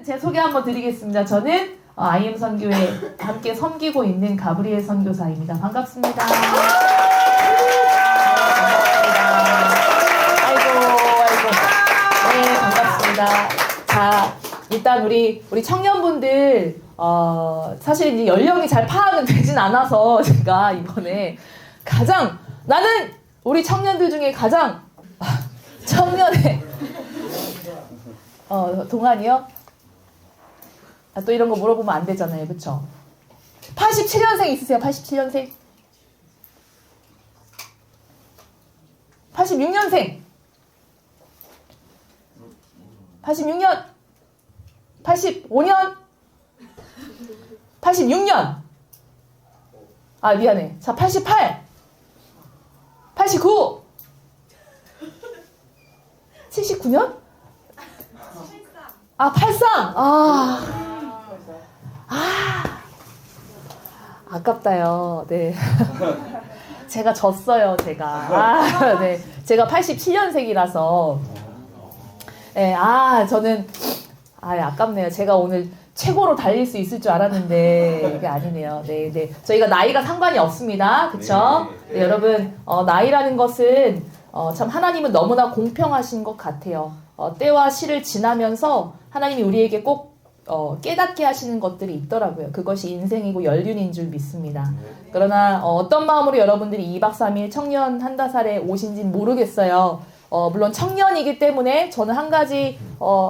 제 소개 한번 드리겠습니다. 저는 IM 선교에 함께 섬기고 있는 가브리엘 선교사입니다. 반갑습니다. 아이고. 네, 반갑습니다. 자, 일단 우리 청년분들 사실 이제 연령이 잘 파악은 되진 않아서 제가 이번에 나는 우리 청년들 중에 가장 청년의 동안이요? 또 이런 거 물어보면 안 되잖아요. 그쵸? 87년생 있으세요? 87년생? 86년생? 86년? 85년? 86년? 미안해. 자, 88? 89? 79년? 83! 아깝다요. 네. 제가 졌어요, 제가. 네. 제가 87년생이라서. 네, 저는, 아깝네요. 제가 오늘 최고로 달릴 수 있을 줄 알았는데, 이게 아니네요. 네. 저희가 나이가 상관이 없습니다. 그쵸? 네, 여러분, 나이라는 것은, 참 하나님은 너무나 공평하신 것 같아요. 때와 시를 지나면서 하나님이 우리에게 꼭 깨닫게 하시는 것들이 있더라고요. 그것이 인생이고 연륜인 줄 믿습니다. 그러나 어떤 마음으로 여러분들이 2박 3일 청년 한다살에 오신지는 모르겠어요. 물론 청년이기 때문에 저는 한 가지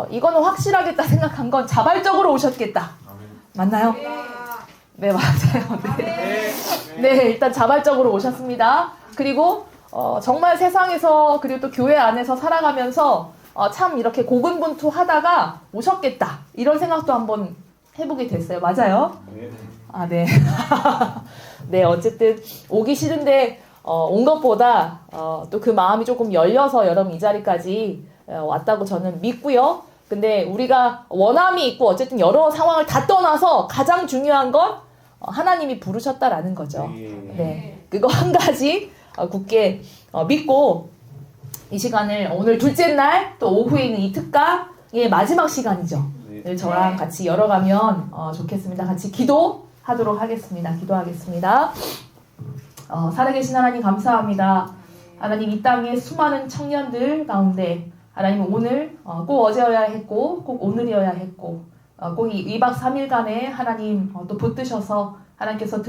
이거는 확실하겠다 생각한 건 자발적으로 오셨겠다. 맞나요? 네, 맞아요. 네, 일단 자발적으로 오셨습니다. 그리고 정말 세상에서 그리고 또 교회 안에서 살아가면서 참 이렇게 고군분투하다가 오셨겠다. 이런 생각도 한번 해보게 됐어요. 맞아요? 네. 네, 어쨌든 오기 싫은데 온 것보다 또 그 마음이 조금 열려서 여러분 이 자리까지 왔다고 저는 믿고요. 근데 우리가 원함이 있고 어쨌든 여러 상황을 다 떠나서 가장 중요한 건 하나님이 부르셨다라는 거죠. 네, 그거 한 가지 굳게 믿고 이 시간을 오늘 둘째 날 또 오후에 있는 이 특강의 마지막 시간이죠. 저랑 같이 열어가면 좋겠습니다. 같이 기도하도록 하겠습니다. 기도하겠습니다. 살아계신 하나님 감사합니다. 하나님 이 땅의 수많은 청년들 가운데 하나님 오늘 꼭 어제여야 했고 꼭 오늘이어야 했고 꼭 이 2박 3일간에 하나님 또 붙드셔서 하나님께서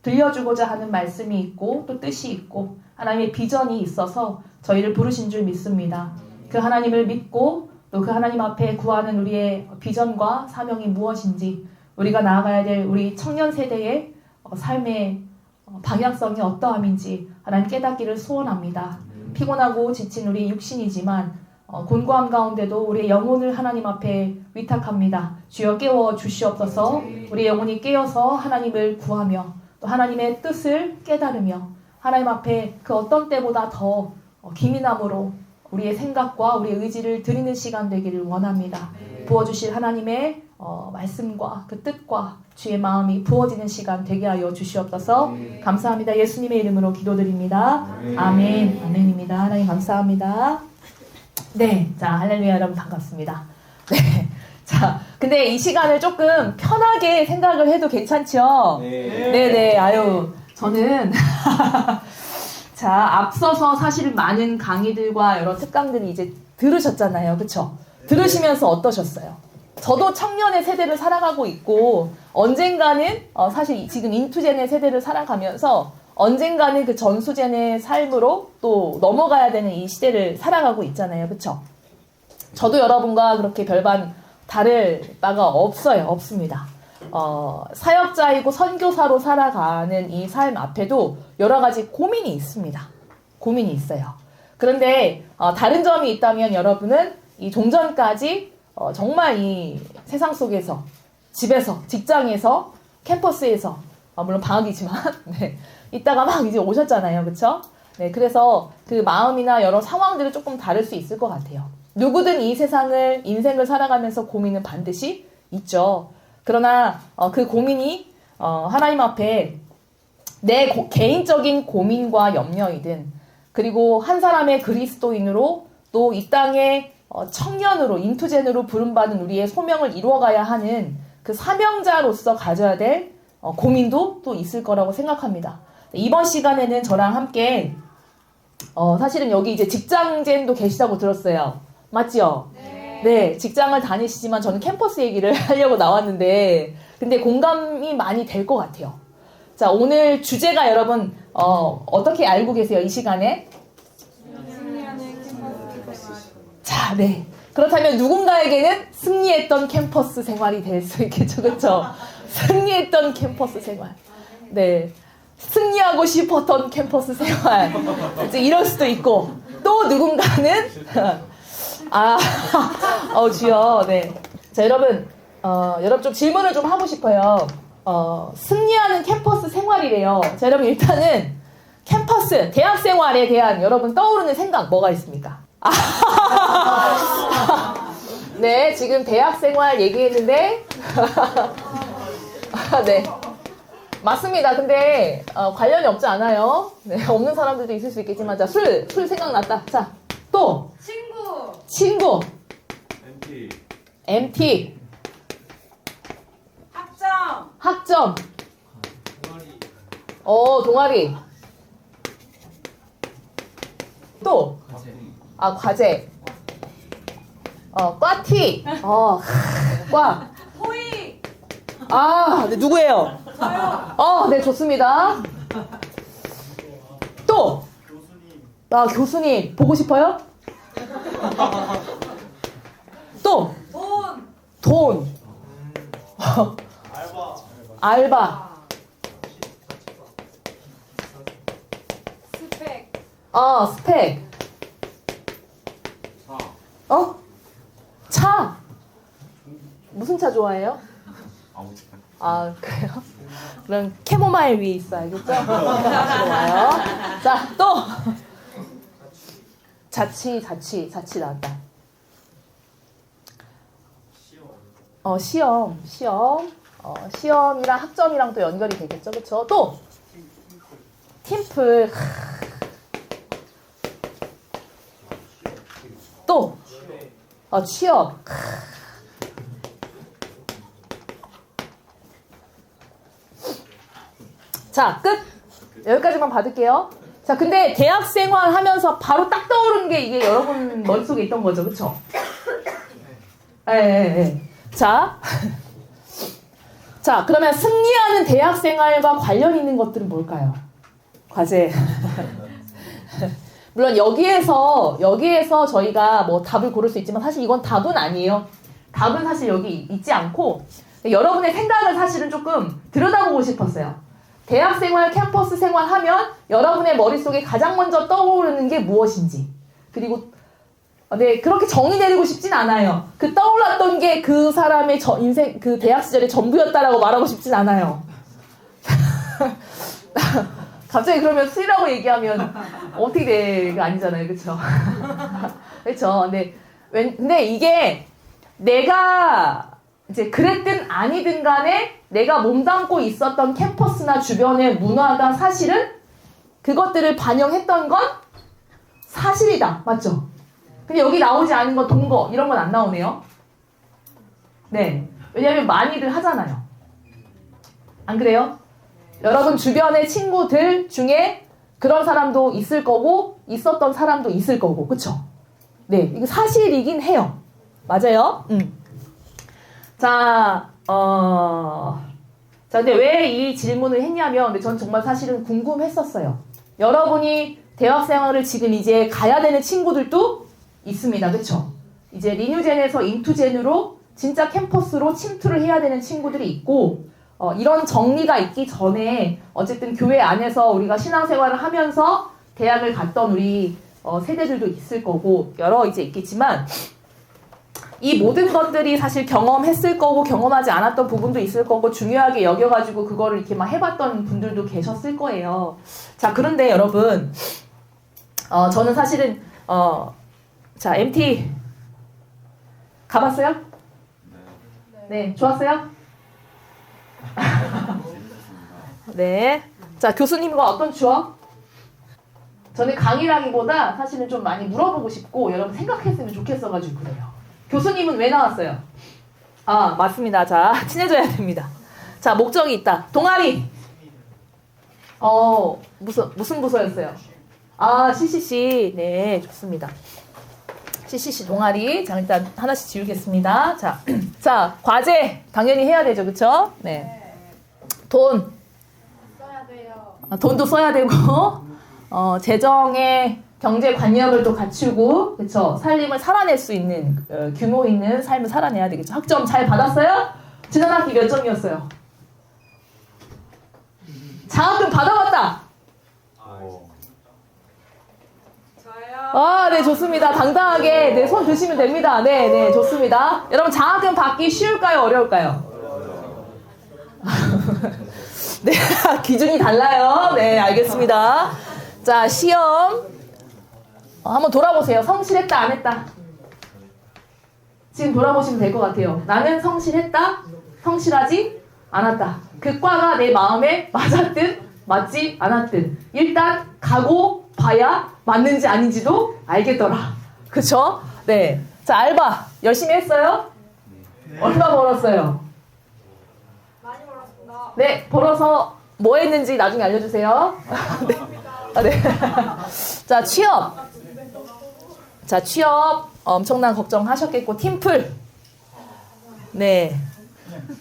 들려주고자 하는 말씀이 있고 또 뜻이 있고 하나님의 비전이 있어서 저희를 부르신 줄 믿습니다. 그 하나님을 믿고 또 그 하나님 앞에 구하는 우리의 비전과 사명이 무엇인지 우리가 나아가야 될 우리 청년 세대의 삶의 방향성이 어떠함인지 하나님 깨닫기를 소원합니다. 피곤하고 지친 우리 육신이지만 곤고함 가운데도 우리의 영혼을 하나님 앞에 위탁합니다. 주여 깨워 주시옵소서. 우리의 영혼이 깨어서 하나님을 구하며 또 하나님의 뜻을 깨달으며 하나님 앞에 그 어떤 때보다 더 기민함으로 우리의 생각과 우리의 의지를 드리는 시간 되기를 원합니다. 부어주실 하나님의 말씀과 그 뜻과 주의 마음이 부어지는 시간 되게 하여 주시옵소서. 감사합니다. 예수님의 이름으로 기도드립니다. 아멘. 아멘입니다. 하나님 감사합니다. 네, 자 할렐루야 여러분 반갑습니다. 네, 자 근데 이 시간을 조금 편하게 생각을 해도 괜찮죠? 네네. 저는 자 앞서서 사실 많은 강의들과 여러 특강들이 이제 들으셨잖아요, 그렇죠? 들으시면서 어떠셨어요? 저도 청년의 세대를 살아가고 있고 언젠가는 사실 지금 인투젠의 세대를 살아가면서 언젠가는 그 전수젠의 삶으로 또 넘어가야 되는 이 시대를 살아가고 있잖아요, 그렇죠? 저도 여러분과 그렇게 별반 다를 바가 없습니다. 사역자이고 선교사로 살아가는 이 삶 앞에도 여러 가지 고민이 있습니다. 고민이 있어요. 그런데 다른 점이 있다면 여러분은 이 종전까지 정말 이 세상 속에서 집에서 직장에서 캠퍼스에서 물론 방학이지만 네, 이따가 막 이제 오셨잖아요, 그렇죠? 네, 그래서 그 마음이나 여러 상황들이 조금 다를 수 있을 것 같아요. 누구든 이 인생을 살아가면서 고민은 반드시 있죠. 그러나 그 고민이 하나님 앞에 내 개인적인 고민과 염려이든 그리고 한 사람의 그리스도인으로 또 이 땅에 청년으로 인투젠으로 부름받은 우리의 소명을 이루어가야 하는 그 사명자로서 가져야 될 고민도 또 있을 거라고 생각합니다. 이번 시간에는 저랑 함께 사실은 여기 이제 직장젠도 계시다고 들었어요. 맞죠? 네, 직장을 다니시지만 저는 캠퍼스 얘기를 하려고 나왔는데 근데 공감이 많이 될 것 같아요. 자, 오늘 주제가 여러분 어떻게 알고 계세요? 이 시간에? 자, 네. 그렇다면 누군가에게는 승리했던 캠퍼스 생활이 될 수 있겠죠. 그렇죠? 승리했던 캠퍼스 생활. 네. 승리하고 싶었던 캠퍼스 생활. 이제 이럴 수도 있고 또 누군가는 주여. 네. 자, 여러분 좀 질문을 좀 하고 싶어요. 승리하는 캠퍼스 생활이래요. 자, 여러분 일단은 캠퍼스, 대학 생활에 대한 여러분 떠오르는 생각 뭐가 있습니까? 네, 지금 대학 생활 얘기했는데 네. 맞습니다. 근데 관련이 없지 않아요. 네, 없는 사람들도 있을 수 있겠지만 자, 술 생각났다. 자, 또 친구 MT 학점 동아리 또 과제 과티 과 토익 네, 누구예요? 저요. 네, 좋습니다. 또 교수님 보고 싶어요? 또 돈 알바 스펙 차 무슨 차 좋아해요? 그래요? 그럼 캐모마일 위에 있어, 알겠죠? 좋아요. 자, 또 자취 나왔다. 시험이랑 학점이랑 또 연결이 되겠죠, 그렇죠? 또 팀플 또 취업 자, 끝. 여기까지만 받을게요. 자, 근데 대학 생활 하면서 바로 딱 떠오르는 게 이게 여러분 머릿속에 있던 거죠, 그쵸? 예. 자, 그러면 승리하는 대학 생활과 관련 있는 것들은 뭘까요? 과제. 물론 여기에서 저희가 뭐 답을 고를 수 있지만 사실 이건 답은 아니에요. 답은 사실 여기 있지 않고 여러분의 생각을 사실은 조금 들여다보고 싶었어요. 대학 생활, 캠퍼스 생활 하면 여러분의 머릿속에 가장 먼저 떠오르는 게 무엇인지. 그리고 네, 그렇게 정의 내리고 싶진 않아요. 그 떠올랐던 게 그 사람의 인생, 그 대학 시절의 전부였다라고 말하고 싶진 않아요. 갑자기 그러면 술이라고 얘기하면 어떻게 돼? 아니잖아요. 그쵸? 그쵸? 근데 이게 내가 이제 그랬든 아니든 간에 내가 몸담고 있었던 캠퍼스나 주변의 문화가 사실은 그것들을 반영했던 건 사실이다. 맞죠? 근데 여기 나오지 않은 건 동거 이런 건 안 나오네요. 네. 왜냐면 많이들 하잖아요. 안 그래요? 여러분 주변의 친구들 중에 그런 사람도 있을 거고 있었던 사람도 있을 거고. 그쵸? 네. 이거 사실이긴 해요. 맞아요? 자, 근데 왜 이 질문을 했냐면, 근데 전 정말 사실은 궁금했었어요. 여러분이 대학 생활을 지금 이제 가야 되는 친구들도 있습니다. 그쵸? 이제 리뉴젠에서 인투젠으로 진짜 캠퍼스로 침투를 해야 되는 친구들이 있고, 이런 정리가 있기 전에 어쨌든 교회 안에서 우리가 신앙생활을 하면서 대학을 갔던 우리 세대들도 있을 거고, 여러 이제 있겠지만, 이 모든 것들이 사실 경험했을 거고 경험하지 않았던 부분도 있을 거고 중요하게 여겨가지고 그거를 이렇게 막 해봤던 분들도 계셨을 거예요. 자, 그런데 여러분 저는 사실은 자, MT 가봤어요? 네, 좋았어요? 네. 자, 교수님과 어떤 추억? 저는 강의라기보다 사실은 좀 많이 물어보고 싶고 여러분 생각했으면 좋겠어가지고 그래요. 교수님은 왜 나왔어요? 아, 맞습니다. 자, 친해져야 됩니다. 자, 목적이 있다. 동아리. 무슨 부서였어요? 아, CCC. 네, 좋습니다. CCC 동아리. 자, 일단 하나씩 지우겠습니다. 자, 자, 과제 당연히 해야 되죠, 그쵸? 네. 돈. 써야 돼요. 돈도 써야 되고, 재정의 경제관념을 또 갖추고, 그쵸? 살림을 살아낼 수 있는, 규모 있는 삶을 살아내야 되겠죠. 학점 잘 받았어요? 지난 학기 몇 점이었어요? 장학금 받아봤다! 저요. 아, 네, 좋습니다. 당당하게, 네, 손 드시면 됩니다. 네, 네, 좋습니다. 여러분, 장학금 받기 쉬울까요? 어려울까요? 네, 기준이 달라요. 네, 알겠습니다. 자, 시험. 한번 돌아보세요. 성실했다, 안 했다? 지금 돌아보시면 될 것 같아요. 나는 성실했다, 성실하지 않았다. 그 과가 내 마음에 맞았든, 맞지 않았든. 일단, 가고 봐야 맞는지 아닌지도 알겠더라. 그쵸? 네. 자, 알바. 열심히 했어요? 얼마 벌었어요? 많이 벌었습니다. 네, 벌어서 뭐 했는지 나중에 알려주세요. 네. 아, 네. 자, 취업. 자, 취업. 엄청난 걱정하셨겠고, 팀플. 네.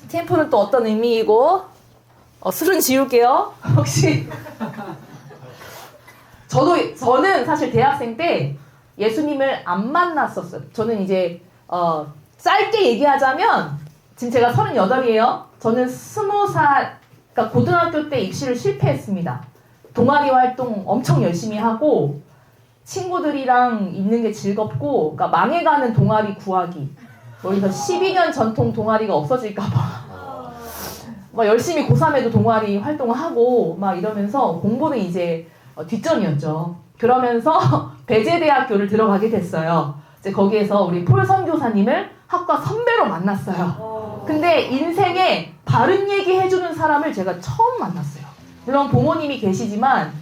팀플은 또 어떤 의미이고, 술은 지울게요. 혹시. 저는 사실 대학생 때 예수님을 안 만났었어요. 저는 이제, 짧게 얘기하자면, 지금 제가 38이에요. 저는 20살, 그러니까 고등학교 때 입시를 실패했습니다. 동아리 활동 엄청 열심히 하고 친구들이랑 있는 게 즐겁고, 그러니까 망해가는 동아리 구하기. 여기서 12년 전통 동아리가 없어질까봐 막 열심히 고3에도 동아리 활동을 하고 막 이러면서 공부는 이제 뒷전이었죠. 그러면서 배재대학교를 들어가게 됐어요. 이제 거기에서 우리 폴 선교사님을 학과 선배로 만났어요. 근데 인생에 바른 얘기 해주는 사람을 제가 처음 만났어요. 물론 부모님이 계시지만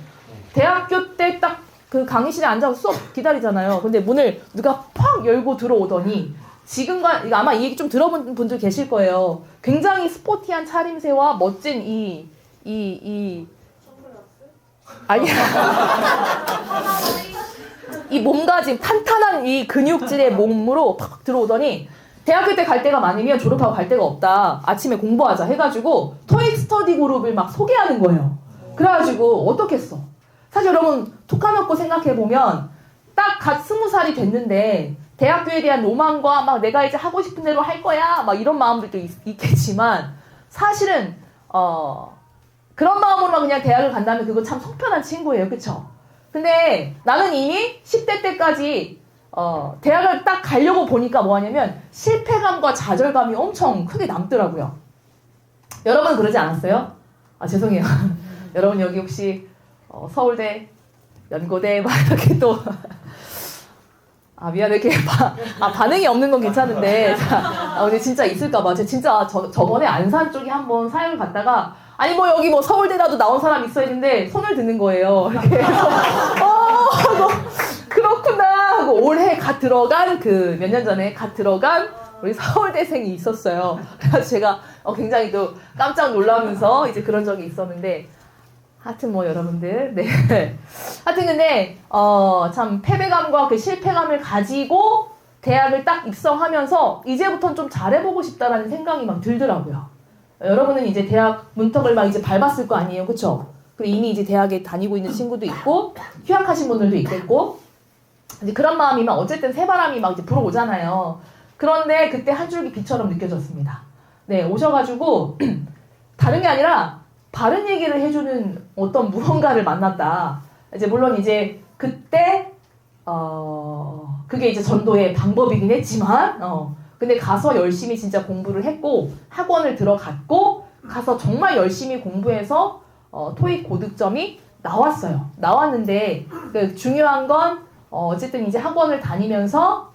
대학교 때 딱 그 강의실에 앉아서 수업 기다리잖아요. 근데 문을 누가 팍 열고 들어오더니 지금과 아마 이 얘기 좀 들어본 분들 계실 거예요. 굉장히 스포티한 차림새와 멋진 아니야. 이 몸가짐, 탄탄한 이 근육질의 몸으로 팍 들어오더니 대학교 때 갈 데가 많으면 졸업하고 갈 데가 없다. 아침에 공부하자 해가지고 토익 스터디 그룹을 막 소개하는 거예요. 그래가지고 어떻겠어. 사실 여러분 톡 까놓고 생각해보면 딱 갓 20살이 됐는데 대학교에 대한 로망과 막 내가 이제 하고 싶은 대로 할 거야 막 이런 마음들도 있겠지만 사실은 그런 마음으로만 그냥 대학을 간다면 그거 참 속편한 친구예요. 그쵸? 근데 나는 이미 10대 때까지 대학을 딱 가려고 보니까 뭐 하냐면 실패감과 좌절감이 엄청 크게 남더라고요. 여러분 그러지 않았어요? 아, 죄송해요. 여러분 여기 혹시 서울대, 연고대 막 이렇게 또 미안해. 이렇게 반응이 없는 건 괜찮은데 근데 진짜 있을까봐. 제가 진짜 저번에 안산 쪽에 한번 사역을 갔다가 아니 뭐 여기 뭐 서울대라도 나온 사람 있어야 되는데 손을 드는 거예요. 이렇게 해서 그렇구나 하고 올해 갓 들어간 그 몇 년 전에 갓 들어간 우리 서울대생이 있었어요. 그래서 제가 굉장히 또 깜짝 놀라면서 이제 그런 적이 있었는데 하여튼 뭐 여러분들 네 하여튼 근데 참 패배감과 그 실패감을 가지고 대학을 딱 입성하면서 이제부터는 좀 잘해보고 싶다라는 생각이 막 들더라고요. 여러분은 이제 대학 문턱을 막 이제 밟았을 거 아니에요, 그쵸? 그리고 이미 이제 대학에 다니고 있는 친구도 있고 휴학하신 분들도 있겠고 이제 그런 마음이 막 어쨌든 새바람이 막 이제 불어오잖아요. 그런데 그때 한 줄기 빛처럼 느껴졌습니다. 네, 오셔가지고 다른 게 아니라 바른 얘기를 해주는 어떤 무언가를 만났다. 이제 물론 이제 그때 그게 이제 전도의 방법이긴 했지만 근데 가서 열심히 진짜 공부를 했고 학원을 들어갔고 가서 정말 열심히 공부해서 토익 고득점이 나왔어요. 나왔는데 그 중요한 건 어쨌든 이제 학원을 다니면서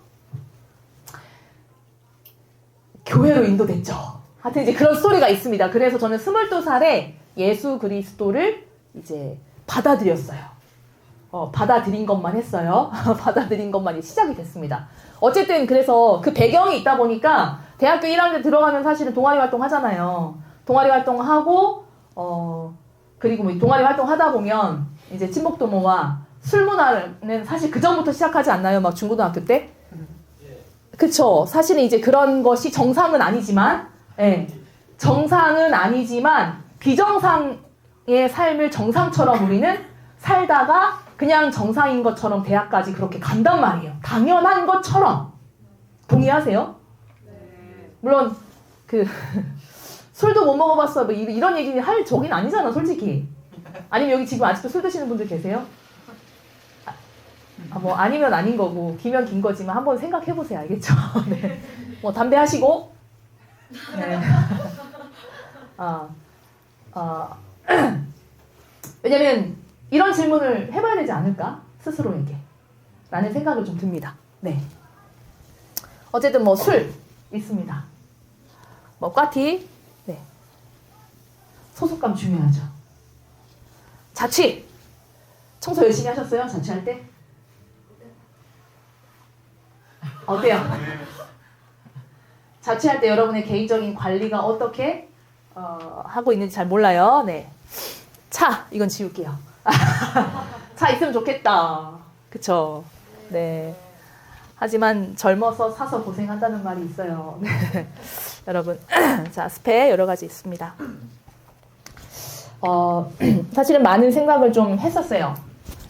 교회로 인도됐죠. 하여튼 이제 그런 스토리가 있습니다. 그래서 저는 22살에 예수 그리스도를 이제 받아들였어요. 받아들인 것만 했어요. 받아들인 것만이 시작이 됐습니다. 어쨌든 그래서 그 배경이 있다 보니까 대학교 1학년 들어가면 사실은 동아리 활동 하잖아요. 동아리 활동하고 그리고 뭐 동아리 활동 하다 보면 이제 친목도모와 술 문화는 사실 그 전부터 시작하지 않나요? 막 중고등학교 때? 그쵸. 사실은 이제 그런 것이 정상은 아니지만, 예. 정상은 아니지만, 비정상의 삶을 정상처럼 우리는 살다가 그냥 정상인 것처럼 대학까지 그렇게 간단 말이에요. 당연한 것처럼. 동의하세요? 물론, 술도 못 먹어봤어. 뭐 이런 얘기 할 적인 아니잖아, 솔직히. 아니면 여기 지금 아직도 술 드시는 분들 계세요? 뭐 아니면 아닌 거고 기면 긴 거지만 한번 생각해 보세요. 알겠죠? 네. 뭐 담배 하시고 네. 왜냐면 이런 질문을 해봐야 되지 않을까? 스스로에게 라는 생각을 좀 듭니다. 네. 어쨌든 뭐 술 있습니다. 뭐 꽈티 네. 소속감 중요하죠. 자취 청소 열심히 하셨어요? 자취할 때? 어때요? 자취할 때 여러분의 개인적인 관리가 어떻게 하고 있는지 잘 몰라요. 네. 차 이건 지울게요. 차 있으면 좋겠다. 그쵸? 네. 하지만 젊어서 사서 고생한다는 말이 있어요. 네. 여러분, 자 스페 여러 가지 있습니다. 사실은 많은 생각을 좀 했었어요.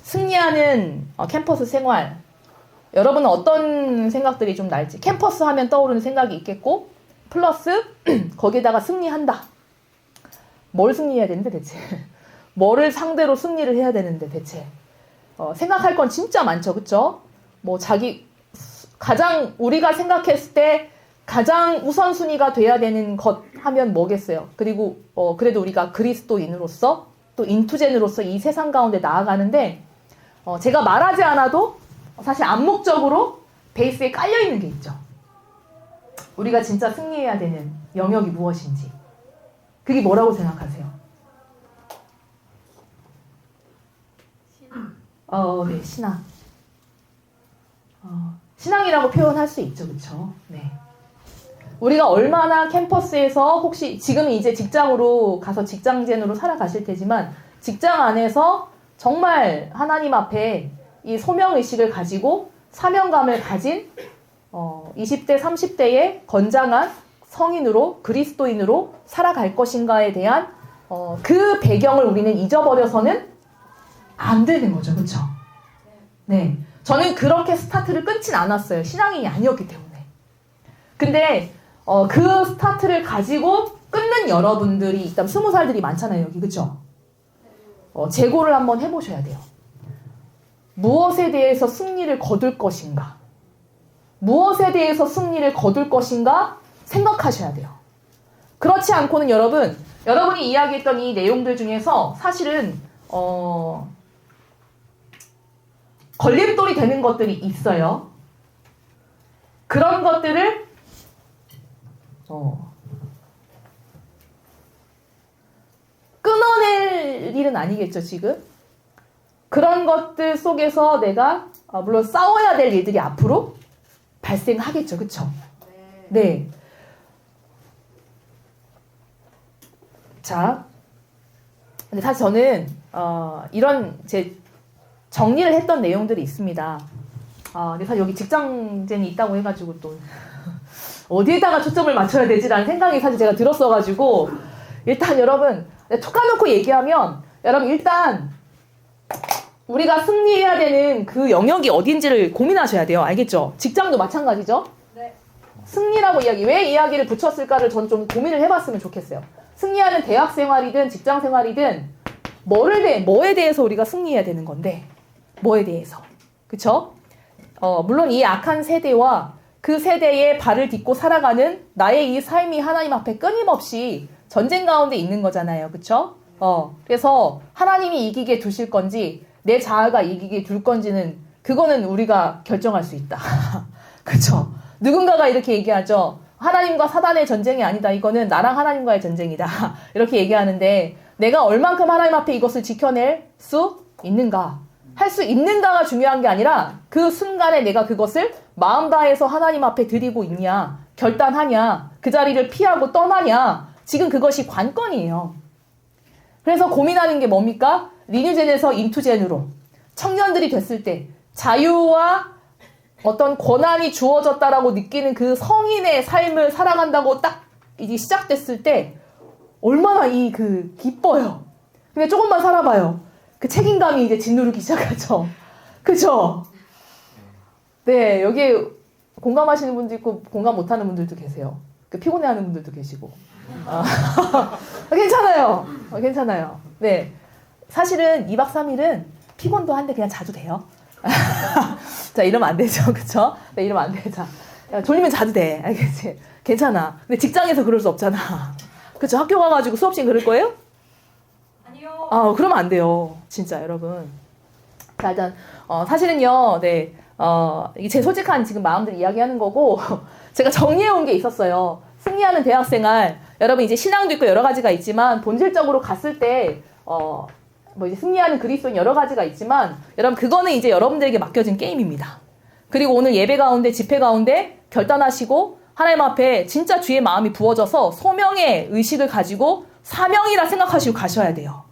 승리하는 캠퍼스 생활. 여러분은 어떤 생각들이 좀 날지. 캠퍼스 하면 떠오르는 생각이 있겠고 플러스 거기에다가 승리한다. 뭘 승리해야 되는데 대체. 뭐를 상대로 승리를 해야 되는데 대체. 생각할 건 진짜 많죠. 그쵸? 뭐 가장 우리가 생각했을 때 가장 우선순위가 돼야 되는 것 하면 뭐겠어요. 그리고 그래도 우리가 그리스도인으로서 또 인투젠으로서 이 세상 가운데 나아가는데 제가 말하지 않아도 사실 암묵적으로 베이스에 깔려있는 게 있죠. 우리가 진짜 승리해야 되는 영역이 무엇인지. 그게 뭐라고 생각하세요? 네, 신앙. 신앙이라고 표현할 수 있죠. 그쵸? 네. 우리가 얼마나 캠퍼스에서 혹시 지금은 이제 직장으로 가서 직장젠으로 살아가실 테지만 직장 안에서 정말 하나님 앞에 이 소명의식을 가지고 사명감을 가진 20대, 30대의 건장한 성인으로 그리스도인으로 살아갈 것인가에 대한 그 배경을 우리는 잊어버려서는 안 되는 거죠. 그렇죠? 네, 저는 그렇게 스타트를 끊진 않았어요. 신앙인이 아니었기 때문에. 근데 그 스타트를 가지고 끊는 여러분들이 일단 20살들이 많잖아요. 여기. 그렇죠? 재고를 한번 해보셔야 돼요. 무엇에 대해서 승리를 거둘 것인가? 무엇에 대해서 승리를 거둘 것인가? 생각하셔야 돼요. 그렇지 않고는 여러분이 이야기했던 이 내용들 중에서 사실은 걸림돌이 되는 것들이 있어요. 그런 것들을 끊어낼 일은 아니겠죠, 지금? 그런 것들 속에서 내가 물론 싸워야 될 일들이 앞으로 발생하겠죠. 그쵸? 네. 자, 근데 사실 저는 이런 제 정리를 했던 내용들이 있습니다. 근데 사실 여기 직장젠이 있다고 해가지고 또 어디에다가 초점을 맞춰야 되지라는 생각이 사실 제가 들었어가지고 일단 여러분 툭 까놓고 얘기하면 여러분 일단 우리가 승리해야 되는 그 영역이 어딘지를 고민하셔야 돼요. 알겠죠? 직장도 마찬가지죠? 네. 승리라고 왜 이야기를 붙였을까를 전 좀 고민을 해봤으면 좋겠어요. 승리하는 대학 생활이든 직장 생활이든 뭐에 대해서 우리가 승리해야 되는 건데 뭐에 대해서. 그쵸? 물론 이 악한 세대와 그 세대에 발을 딛고 살아가는 나의 이 삶이 하나님 앞에 끊임없이 전쟁 가운데 있는 거잖아요. 그쵸? 그래서 하나님이 이기게 두실 건지 내 자아가 이기게 둘 건지는 그거는 우리가 결정할 수 있다. 그쵸? 누군가가 이렇게 얘기하죠. 하나님과 사단의 전쟁이 아니다. 이거는 나랑 하나님과의 전쟁이다. 이렇게 얘기하는데 내가 얼만큼 하나님 앞에 이것을 지켜낼 수 있는가? 할 수 있는가가 중요한 게 아니라 그 순간에 내가 그것을 마음 다해서 하나님 앞에 드리고 있냐, 결단하냐, 그 자리를 피하고 떠나냐, 지금 그것이 관건이에요. 그래서 고민하는 게 뭡니까? 리뉴젠에서 인투젠으로 청년들이 됐을 때 자유와 어떤 권한이 주어졌다라고 느끼는 그 성인의 삶을 살아간다고 딱 이제 시작됐을 때 얼마나 기뻐요. 근데 조금만 살아봐요. 그 책임감이 이제 짓누르기 시작하죠. 그죠? 네, 여기에 공감하시는 분도 있고 공감 못하는 분들도 계세요. 그 피곤해하는 분들도 계시고. 괜찮아요. 괜찮아요. 네, 사실은 2박 3일은 피곤도 한데 그냥 자도 돼요. 자, 이러면 안 되죠. 그쵸? 네, 이러면 안 돼. 자, 졸리면 자도 돼. 알겠지? 괜찮아. 근데 직장에서 그럴 수 없잖아. 그쵸? 학교 가가지고 수업 시간 그럴 거예요? 아니요. 그러면 안 돼요. 진짜, 여러분. 자, 일단, 사실은요, 네, 이게 제 솔직한 지금 마음들 이야기하는 거고, 제가 정리해온 게 있었어요. 승리하는 대학생활. 여러분, 이제 신앙도 있고 여러 가지가 있지만, 본질적으로 갔을 때, 뭐 이제 승리하는 그리스도인 여러 가지가 있지만, 여러분, 그거는 이제 여러분들에게 맡겨진 게임입니다. 그리고 오늘 예배 가운데, 집회 가운데 결단하시고, 하나님 앞에 진짜 주의 마음이 부어져서 소명의 의식을 가지고 사명이라 생각하시고 가셔야 돼요.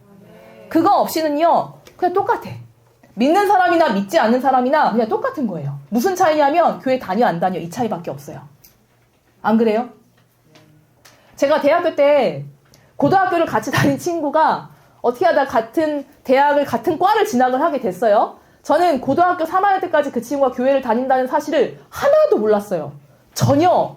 그거 없이는요, 그냥 똑같아. 믿는 사람이나 믿지 않는 사람이나 그냥 똑같은 거예요. 무슨 차이냐면 교회 다녀 안 다녀 이 차이밖에 없어요. 안 그래요? 제가 대학교 때 고등학교를 같이 다닌 친구가 어떻게 하다 같은 대학을 같은 과를 진학을 하게 됐어요. 저는 고등학교 3학년 때까지 그 친구가 교회를 다닌다는 사실을 하나도 몰랐어요. 전혀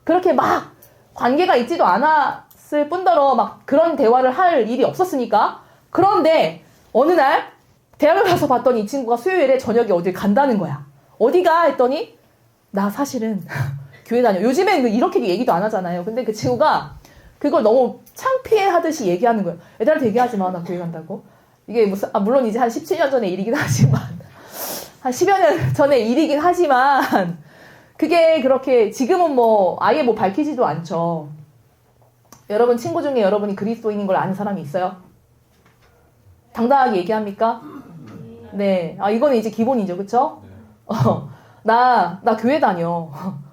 그렇게 막 관계가 있지도 않았을 뿐더러 막 그런 대화를 할 일이 없었으니까. 그런데 어느 날 대학을 가서 봤더니 이 친구가 수요일에 저녁에 어딜 간다는 거야. 어디가? 했더니 나 사실은 교회 다녀. 요즘엔 이렇게 얘기도 안 하잖아요. 근데 그 친구가 그걸 너무 창피해 하듯이 얘기하는 거예요. 애들한테 얘기하지 마. 나 교회 간다고. 이게 무슨 물론 이제 한 17년 전의 일이긴 하지만 한 10여 년 전의 일이긴 하지만 그게 그렇게 지금은 뭐 아예 뭐 밝히지도 않죠. 여러분 친구 중에 여러분이 그리스도인인 걸 아는 사람이 있어요? 당당하게 얘기합니까? 네. 이거는 이제 기본이죠. 그쵸? 나 교회 다녀.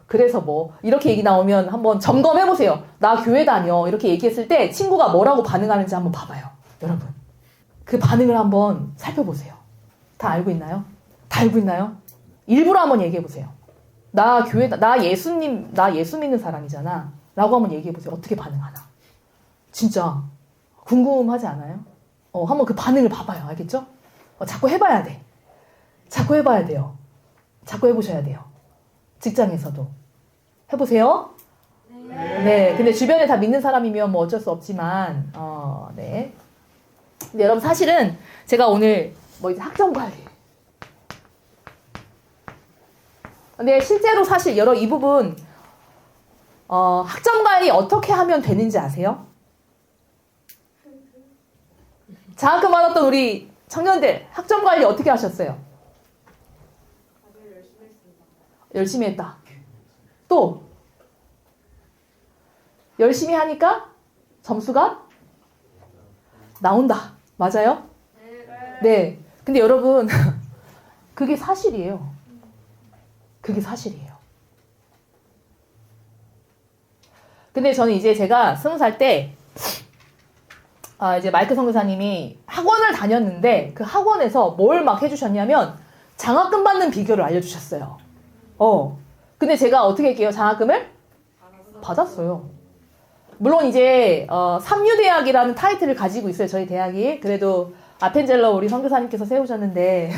그래서 뭐 이렇게 얘기 나오면 한번 점검해보세요. 나 교회 다녀. 이렇게 얘기했을 때 친구가 뭐라고 반응하는지 한번 봐봐요. 여러분. 그 반응을 한번 살펴보세요. 다 알고 있나요? 다 알고 있나요? 일부러 한번 얘기해보세요. 나 예수 믿는 사람이잖아. 라고 한번 얘기해보세요. 어떻게 반응하나. 진짜 궁금하지 않아요? 한번 그 반응을 봐봐요. 알겠죠? 자꾸 해봐야 돼. 자꾸 해봐야 돼요. 자꾸 해보셔야 돼요. 직장에서도. 해보세요. 네. 근데 주변에 다 믿는 사람이면 뭐 어쩔 수 없지만, 네. 근데 여러분 사실은 제가 오늘 뭐 이제 학점 관리. 근데 실제로 사실 이 부분, 학점 관리 어떻게 하면 되는지 아세요? 장학금 받았던 우리 청년들 학점 관리 어떻게 하셨어요? 열심히 했다. 또 열심히 하니까 점수가 나온다. 맞아요? 네. 근데 여러분 그게 사실이에요. 그게 사실이에요. 근데 저는 이제 제가 20살 때 이제 마이크 선교사님이 학원을 다녔는데 그 학원에서 뭘 막 해주셨냐면 장학금 받는 비결을 알려주셨어요. 근데 제가 어떻게 할게요? 장학금을 받았어요. 물론 이제 삼류대학이라는 타이틀을 가지고 있어요. 저희 대학이. 그래도 아펜젤러 우리 선교사님께서 세우셨는데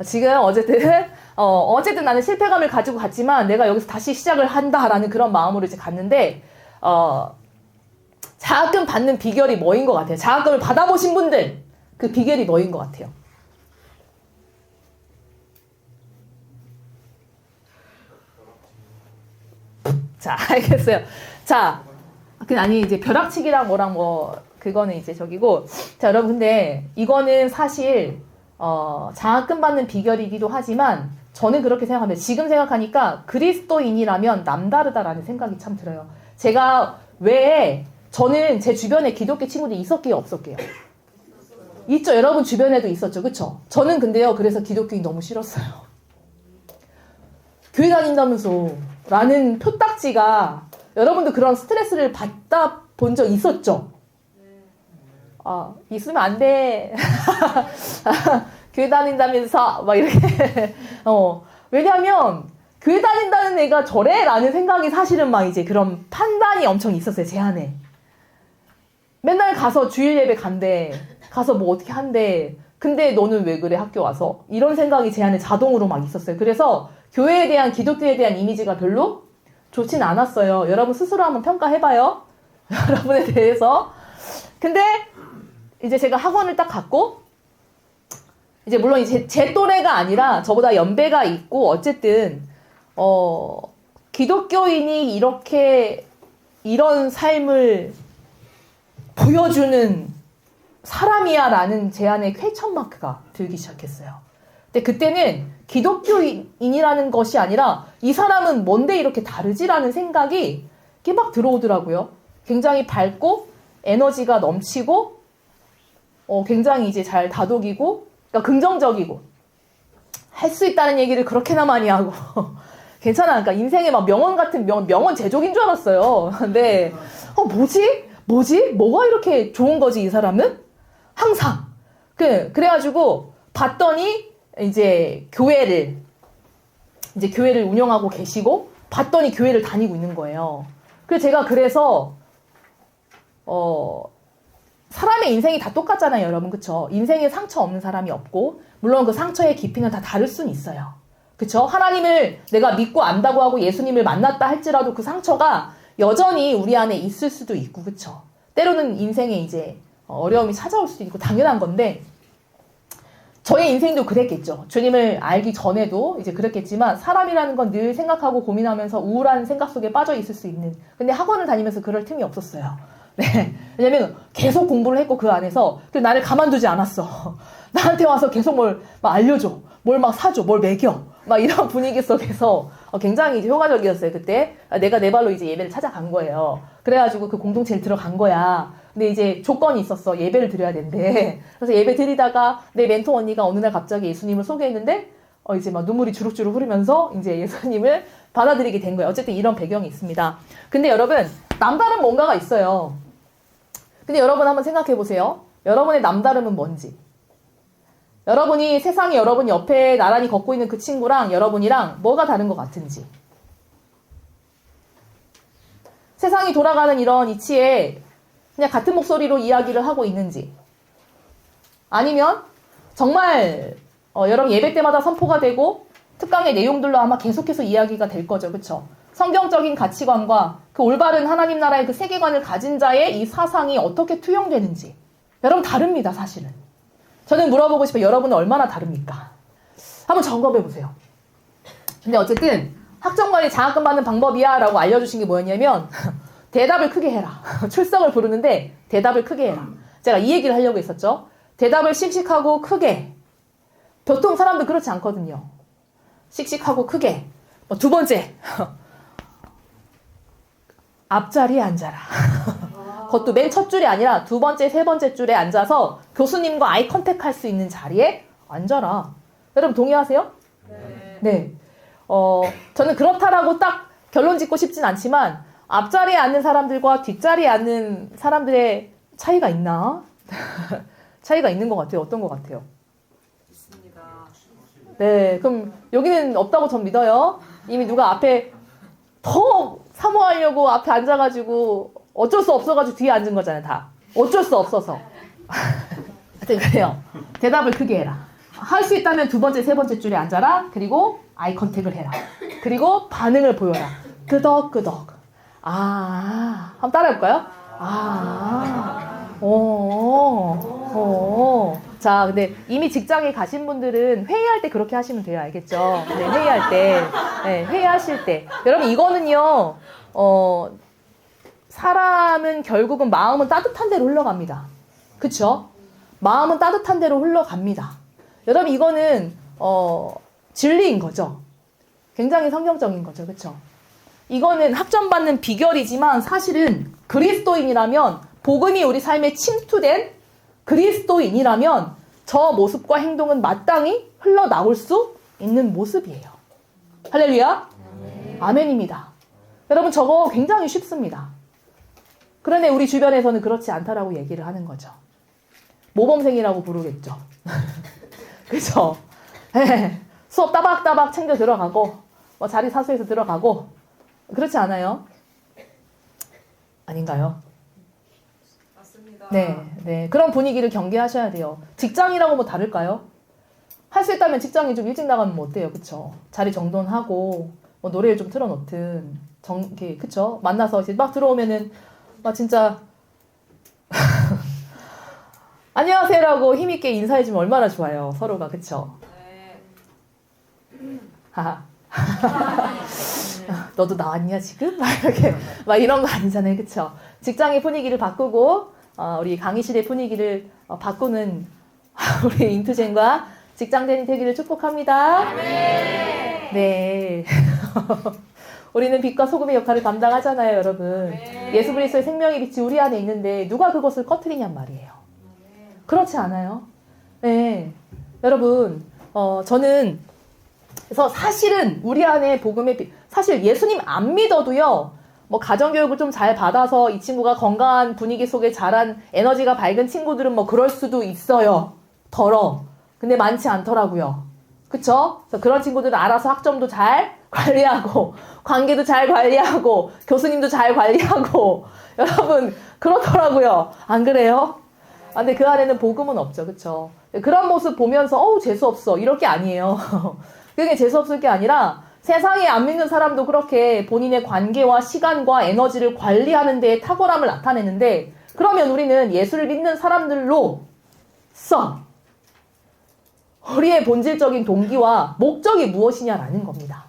지금 어쨌든 나는 실패감을 가지고 갔지만 내가 여기서 다시 시작을 한다라는 그런 마음으로 이제 갔는데 장학금 받는 비결이 뭐인 것 같아요? 장학금을 받아보신 분들 그 비결이 뭐인 것 같아요? 자, 알겠어요. 자, 아니 이제 벼락치기랑 뭐랑 뭐 그거는 이제 저기고. 자, 여러분 근데 이거는 사실 장학금 받는 비결이기도 하지만 저는 그렇게 생각합니다. 지금 생각하니까 그리스도인이라면 남다르다라는 생각이 참 들어요. 제가 왜 저는 제 주변에 기독교 친구들이 있었게요, 없었게요? 있죠. 여러분 주변에도 있었죠. 그쵸? 저는 근데요. 그래서 기독교인 너무 싫었어요. 교회 다닌다면서 라는 표딱지가 여러분도 그런 스트레스를 받다 본 적 있었죠? 있으면 안 돼. 교회 다닌다면서 막 이렇게 왜냐면 교회 다닌다는 애가 저래? 라는 생각이 사실은 막 이제 그런 판단이 엄청 있었어요. 제 안에. 맨날 가서 주일 예배 간대. 가서 뭐 어떻게 한대. 근데 너는 왜 그래 학교 와서? 이런 생각이 제 안에 자동으로 막 있었어요. 그래서 교회에 대한 기독교에 대한 이미지가 별로 좋진 않았어요. 여러분 스스로 한번 평가해봐요. 여러분에 대해서. 근데 이제 제가 학원을 딱 갔고 이제 물론 이제 제 또래가 아니라 저보다 연배가 있고 어쨌든 기독교인이 이렇게 이런 삶을 보여주는 사람이야 라는 제 안에 퀘스천 마크가 들기 시작했어요. 근데 그때는 기독교인이라는 것이 아니라 이 사람은 뭔데 이렇게 다르지라는 생각이 이렇게 막 들어오더라고요. 굉장히 밝고 에너지가 넘치고 굉장히 이제 잘 다독이고 그러니까 긍정적이고 할 수 있다는 얘기를 그렇게나 많이 하고 괜찮아. 그러니까 인생에 막 명언 같은 명언 제조기인 줄 알았어요. 근데 뭐지? 뭐가 이렇게 좋은 거지 이 사람은? 항상 그래가지고 봤더니 이제 교회를 운영하고 계시고 봤더니 교회를 다니고 있는 거예요. 그래서 사람의 인생이 다 똑같잖아요, 여러분. 그쵸? 인생에 상처 없는 사람이 없고 물론 그 상처의 깊이는 다 다를 수는 있어요. 그쵸? 하나님을 내가 믿고 안다고 하고 예수님을 만났다 할지라도 그 상처가 여전히 우리 안에 있을 수도 있고, 그쵸? 때로는 인생에 이제 어려움이 찾아올 수도 있고 당연한 건데 저의 인생도 그랬겠죠. 주님을 알기 전에도 이제 그랬겠지만 사람이라는 건 늘 생각하고 고민하면서 우울한 생각 속에 빠져 있을 수 있는. 근데 학원을 다니면서 그럴 틈이 없었어요. 네. 왜냐면 계속 공부를 했고 그 안에서 나를 가만두지 않았어. 나한테 와서 계속 뭘 막 알려줘. 뭘 막 사줘. 뭘 먹여. 막 이런 분위기 속에서 굉장히 이제 효과적이었어요. 그때 내가 내 발로 이제 예배를 찾아간 거예요. 그래가지고 그 공동체에 들어간 거야. 근데 이제 조건이 있었어. 예배를 드려야 된대. 그래서 예배 드리다가 내 멘토 언니가 어느 날 갑자기 예수님을 소개했는데 이제 막 눈물이 주룩주룩 흐르면서 이제 예수님을 받아들이게 된 거예요. 어쨌든 이런 배경이 있습니다. 근데 여러분 남다른 뭔가가 있어요. 근데 여러분 한번 생각해 보세요. 여러분의 남다름은 뭔지. 여러분이 세상에 여러분 옆에 나란히 걷고 있는 그 친구랑 여러분이랑 뭐가 다른 것 같은지. 세상이 돌아가는 이런 이치에 그냥 같은 목소리로 이야기를 하고 있는지. 아니면 정말 여러분 예배 때마다 선포가 되고 특강의 내용들로 아마 계속해서 이야기가 될 거죠. 그쵸? 성경적인 가치관과 그 올바른 하나님 나라의 그 세계관을 가진 자의 이 사상이 어떻게 투영되는지. 여러분 다릅니다, 사실은. 저는 물어보고 싶어요. 여러분은 얼마나 다릅니까? 한번 점검해 보세요. 근데 어쨌든 학점관리 장학금 받는 방법이야 라고 알려주신 게 뭐였냐면 대답을 크게 해라. 출석을 부르는데 대답을 크게 해라. 제가 이 얘기를 하려고 했었죠. 대답을 씩씩하고 크게. 보통 사람들 그렇지 않거든요. 씩씩하고 크게. 두 번째. 앞자리에 앉아라. 그것도 맨 첫 줄이 아니라 두 번째, 세 번째 줄에 앉아서 교수님과 아이 컨택 할 수 있는 자리에 앉아라. 여러분 동의하세요? 네. 저는 그렇다라고 딱 결론 짓고 싶진 않지만 앞자리에 앉는 사람들과 뒷자리에 앉는 사람들의 차이가 있나? 차이가 있는 것 같아요. 어떤 것 같아요? 있습니다. 네. 그럼 여기는 없다고 전 믿어요. 이미 누가 앞에 더 사모하려고 앞에 앉아가지고 어쩔 수 없어가지고 뒤에 앉은 거잖아요. 다. 어쩔 수 없어서. 하여튼 그래요. 대답을 크게 해라. 할 수 있다면 두 번째, 세 번째 줄에 앉아라. 그리고 아이 컨택을 해라. 그리고 반응을 보여라. 끄덕끄덕. 한번 따라해볼까요? 자, 근데 이미 직장에 가신 분들은 회의할 때 그렇게 하시면 돼요. 알겠죠? 네, 회의할 때. 네, 회의하실 때. 여러분, 이거는요, 사람은 결국은 마음은 따뜻한 데로 흘러갑니다. 그쵸? 마음은 따뜻한 데로 흘러갑니다. 여러분, 이거는, 진리인 거죠. 굉장히 성경적인 거죠. 그쵸? 이거는 학점받는 비결이지만 사실은 그리스도인이라면 복음이 우리 삶에 침투된 그리스도인이라면 저 모습과 행동은 마땅히 흘러나올 수 있는 모습이에요. 할렐루야. 아멘입니다. 여러분 저거 굉장히 쉽습니다. 그런데 우리 주변에서는 그렇지 않다라고 얘기를 하는 거죠. 모범생이라고 부르겠죠. 그죠? 네. 수업 따박따박 챙겨 들어가고 뭐 자리 사수해서 들어가고 그렇지 않아요? 아닌가요? 맞습니다. 네. 그런 분위기를 경계하셔야 돼요. 직장이라고 뭐 다를까요? 할 수 있다면 직장에 좀 일찍 나가면 뭐 어때요? 그쵸? 자리 정돈하고 뭐 노래를 좀 틀어놓든 그쵸? 만나서 이제 막 들어오면은 막 진짜 안녕하세요라고 힘있게 인사해주면 얼마나 좋아요. 서로가 그쵸? 네. 하하. 너도 나왔냐 지금? 막 이렇게 막 이런 거 아니잖아요, 그쵸? 직장의 분위기를 바꾸고 우리 강의실의 분위기를 바꾸는 우리 인투젠과 직장대리 되기를 축복합니다. 네. 우리는 빛과 소금의 역할을 감당하잖아요, 여러분. 예수 그리스도의 생명의 빛이 우리 안에 있는데 누가 그것을 꺼트리냔 말이에요. 그렇지 않아요? 네. 여러분, 저는 그래서 사실은 우리 안에 복음의 빛, 사실 예수님 안 믿어도요, 뭐 가정교육을 좀 잘 받아서 이 친구가 건강한 분위기 속에 자란 에너지가 밝은 친구들은 뭐 그럴 수도 있어요. 근데 많지 않더라고요. 그쵸? 그래서 그런 친구들은 알아서 학점도 잘 관리하고, 관계도 잘 관리하고, 교수님도 잘 관리하고, 여러분, 그렇더라고요. 안 그래요? 근데 그 안에는 복음은 없죠. 그쵸? 그런 모습 보면서, 재수없어. 이럴 게 아니에요. 그게 재수없을 게 아니라, 세상에 안 믿는 사람도 그렇게 본인의 관계와 시간과 에너지를 관리하는 데에 탁월함을 나타내는데, 그러면 우리는 예수를 믿는 사람들로서 우리의 본질적인 동기와 목적이 무엇이냐라는 겁니다.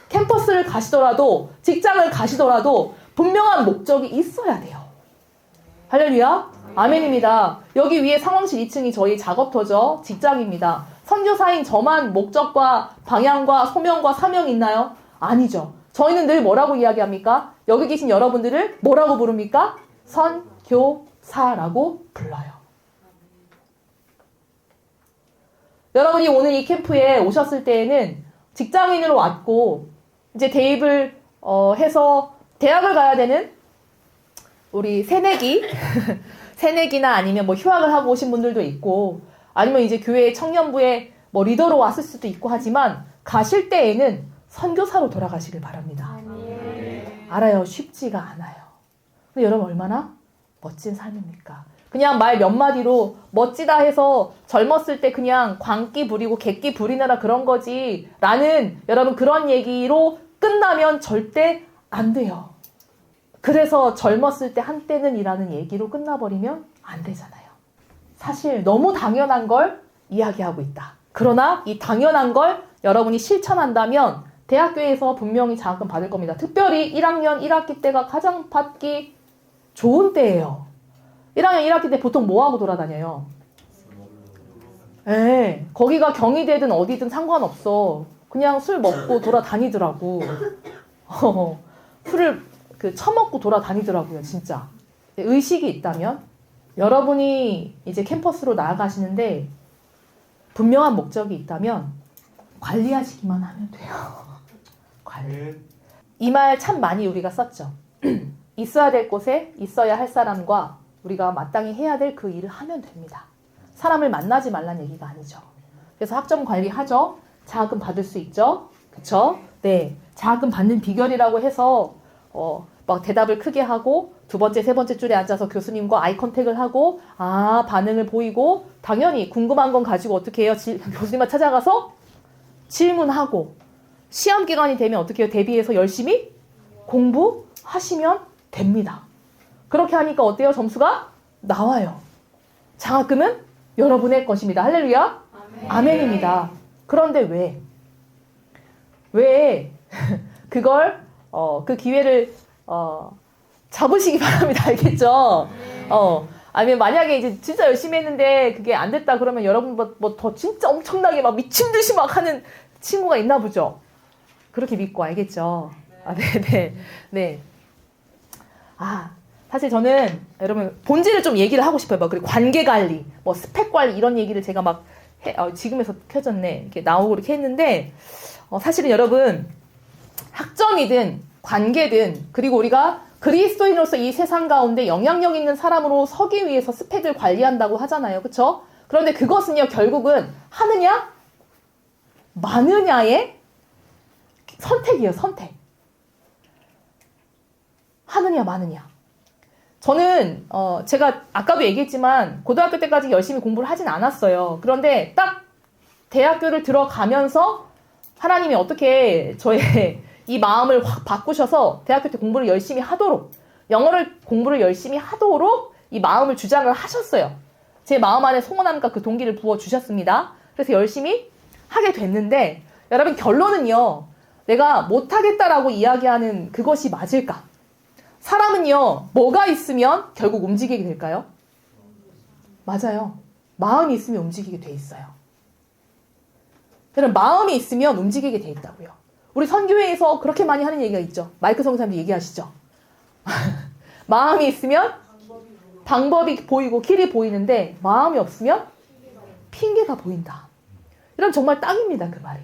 캠퍼스를 가시더라도 직장을 가시더라도 분명한 목적이 있어야 돼요. 할렐루야. 아멘입니다. 여기 위에 상황실 2층이 저희 작업터죠. 직장입니다. 선교사인 저만 목적과 방향과 소명과 사명이 있나요? 아니죠. 저희는 늘 뭐라고 이야기합니까? 여기 계신 여러분들을 뭐라고 부릅니까? 선교사라고 불러요. 여러분이 오늘 이 캠프에 오셨을 때에는 직장인으로 왔고 이제 대입을 해서 대학을 가야 되는 우리 새내기나 아니면 뭐 휴학을 하고 오신 분들도 있고 아니면 이제 교회 청년부에 뭐 리더로 왔을 수도 있고 하지만 가실 때에는 선교사로 돌아가시길 바랍니다. 알아요. 쉽지가 않아요. 근데 여러분 얼마나 멋진 삶입니까? 그냥 말 몇 마디로 멋지다 해서 젊었을 때 그냥 광기 부리고 객기 부리느라 그런 거지 라는 여러분 그런 얘기로 끝나면 절대 안 돼요. 그래서 젊었을 때 한때는 이라는 얘기로 끝나버리면 안 되잖아요. 사실 너무 당연한 걸 이야기하고 있다. 그러나 이 당연한 걸 여러분이 실천한다면 대학교에서 분명히 장학금 받을 겁니다. 특별히 1학년 1학기 때가 가장 받기 좋은 때예요. 1학년 1학기 때 보통 뭐하고 돌아다녀요? 거기가 경희대든 어디든 상관없어. 그냥 술 먹고 돌아다니더라고. 술을 처먹고 돌아다니더라고요, 진짜. 의식이 있다면 여러분이 이제 캠퍼스로 나아가시는데 분명한 목적이 있다면 관리하시기만 하면 돼요. 관리. 이 말 참 많이 우리가 썼죠. 있어야 될 곳에 있어야 할 사람과 우리가 마땅히 해야 될 그 일을 하면 됩니다. 사람을 만나지 말란 얘기가 아니죠. 그래서 학점 관리하죠. 장학금 받을 수 있죠. 그쵸? 네. 장학금 받는 비결이라고 해서 막 대답을 크게 하고 두 번째, 세 번째 줄에 앉아서 교수님과 아이 컨택을 하고 반응을 보이고 당연히 궁금한 건 가지고 어떻게 해요? 교수님만 찾아가서 질문하고 시험 기간이 되면 어떻게 해요? 대비해서 열심히 공부하시면 됩니다. 그렇게 하니까 어때요? 점수가 나와요. 장학금은 여러분의 것입니다. 할렐루야. 아멘입니다. 그런데 왜 그걸 그 기회를 잡으시기 바랍니다. 알겠죠? 아니면 만약에 이제 진짜 열심히 했는데 그게 안 됐다 그러면 여러분 뭐 더 진짜 엄청나게 막 미친 듯이 막 하는 친구가 있나 보죠. 그렇게 믿고 알겠죠? 네네. 네. 사실 저는 여러분 본질을 좀 얘기를 하고 싶어요. 뭐 그리고 관계 관리, 뭐 스펙 관리 이런 얘기를 제가 막 지금에서 켜졌네 이렇게 나오고 이렇게 했는데 사실은 여러분 학점이든 관계든 그리고 우리가 그리스도인으로서 이 세상 가운데 영향력 있는 사람으로 서기 위해서 스펙을 관리한다고 하잖아요. 그렇죠? 그런데 그것은요 결국은 하느냐 마느냐의 선택이에요. 선택. 하느냐 마느냐. 저는 제가 아까도 얘기했지만 고등학교 때까지 열심히 공부를 하진 않았어요. 그런데 딱 대학교를 들어가면서 하나님이 어떻게 저의 이 마음을 확 바꾸셔서 대학교 때 공부를 열심히 하도록 영어를 공부를 열심히 하도록 이 마음을 주장을 하셨어요. 제 마음 안에 소원함과 그 동기를 부어주셨습니다. 그래서 열심히 하게 됐는데 여러분 결론은요. 내가 못하겠다라고 이야기하는 그것이 맞을까? 사람은요. 뭐가 있으면 결국 움직이게 될까요? 맞아요. 마음이 있으면 움직이게 돼 있어요. 여러분 마음이 있으면 움직이게 돼 있다고요. 우리 선교회에서 그렇게 많이 하는 얘기가 있죠. 마이크 성사님도 얘기하시죠. 마음이 있으면 방법이 보이고 길이 보이는데 마음이 없으면 핑계가 보인다. 이러면 정말 딱입니다. 그 말이.